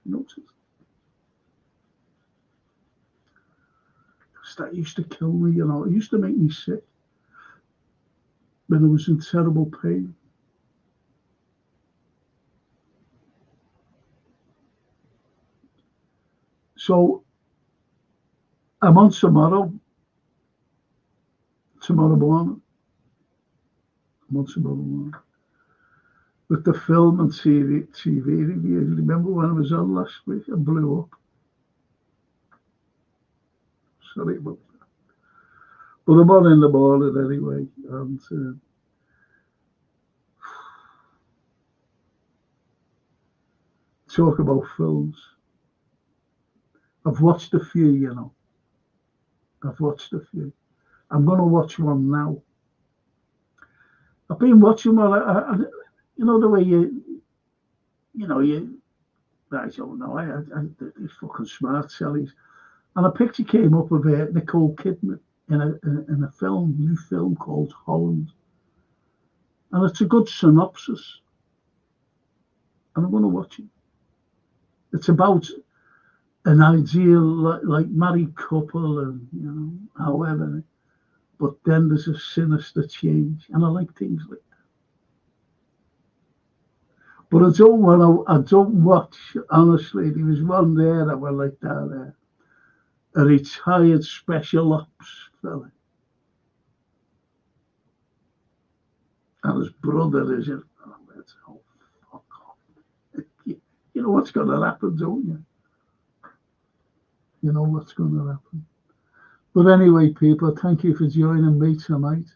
Noticed? That used to kill me, you know. It used to make me sick when I was in terrible pain. So I'm on tomorrow morning. I'm on tomorrow morning with the film and TV reviews. Remember when I was on last week? I blew up. Sorry about that. But I'm on in the morning anyway. And talk about films. I've watched a few, you know. I've watched a few. I'm going to watch one now. I've been watching one, you know, the way I don't know, these fucking smart sellies. And a picture came up of Nicole Kidman in a new film called Holland. And it's a good synopsis. And I'm going to watch it. It's about an ideal, like married couple and, you know, however. But then there's a sinister change. And I like things like that. But I don't watch, honestly. There was one there that were like that, a retired special ops fella. And his brother is oh, fuck off. You know what's going to happen, don't you? You know what's going to happen. But anyway, people, thank you for joining me tonight.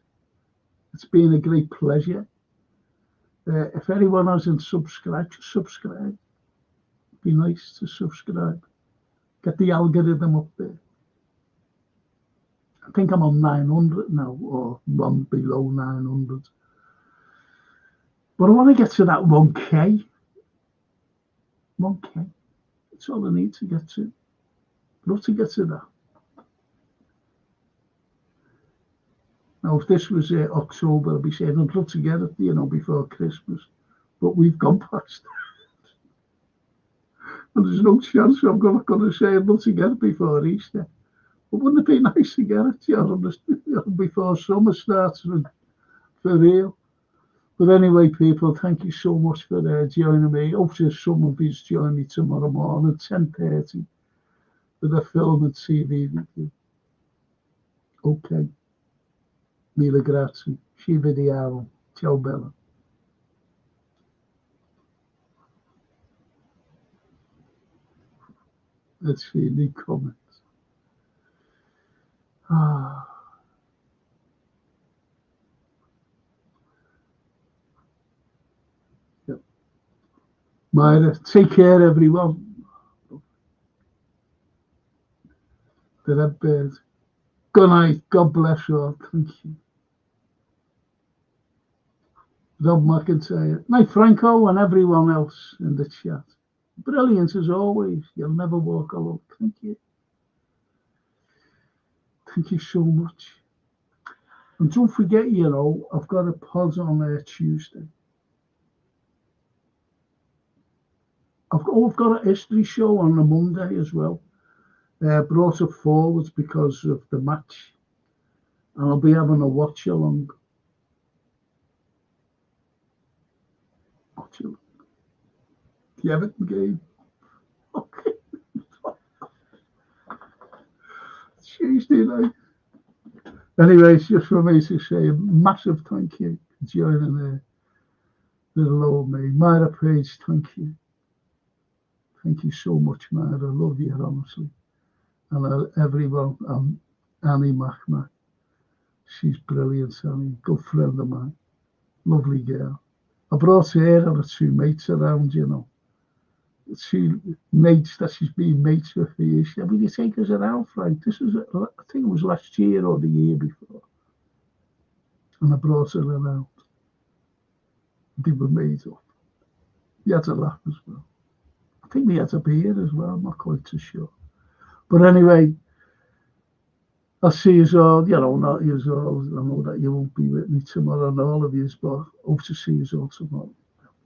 It's been a great pleasure. If anyone hasn't subscribed, just subscribe. It'd be nice to subscribe. Get the algorithm up there. I think I'm on 900 now, or one below 900. But I want to get to that 1K. 1K. That's all I need to get to. Love to get to that. Now, if this was October, I'd be saying I'd love to get it, before Christmas. But we've gone past that. And there's no chance I'm going to say I'd love to get it before Easter. But wouldn't it be nice to get it, before summer starts for real? But anyway, people, thank you so much for joining me. Hopefully some of you join me tomorrow morning at 10:30 for the film and TV review. Okay. Mille grazie. Ci vediamo. Ciao bella. Let's see any comments. Yep. Myra, take care, everyone. The red bird. Good night. God bless you all. Thank you. Rob McIntyre. Night, Franco, and everyone else in the chat. Brilliant as always. You'll never walk alone. Thank you. Thank you so much. And don't forget, I've got a pod on there Tuesday. I've got a history show on a Monday as well. Brought it forward because of the match. And I'll be having a watch along. The Everton game. Okay. Tuesday night. Anyway, it's just for me to say a massive thank you for joining the little old me. Myra Page, thank you. Thank you so much, Myra. I love you, honestly. And everyone, Annie Machma. She's brilliant, Annie. Good friend of mine. Lovely girl. I brought her and her two mates around, Two mates that she's been mates with for years. Will you take us around, Frank? I think it was last year or the year before. And I brought her around. They were made up. We had a laugh as well. I think we had a beer as well. I'm not quite too sure. But anyway, I'll see you all. Not you all. I know that you won't be with me tomorrow, and all of you, but hope to see you all tomorrow.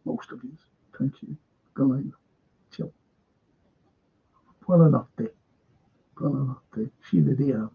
Most of you. Thank you. Good night. Ciao. Buonanotte. Buonanotte. Ci vediamo.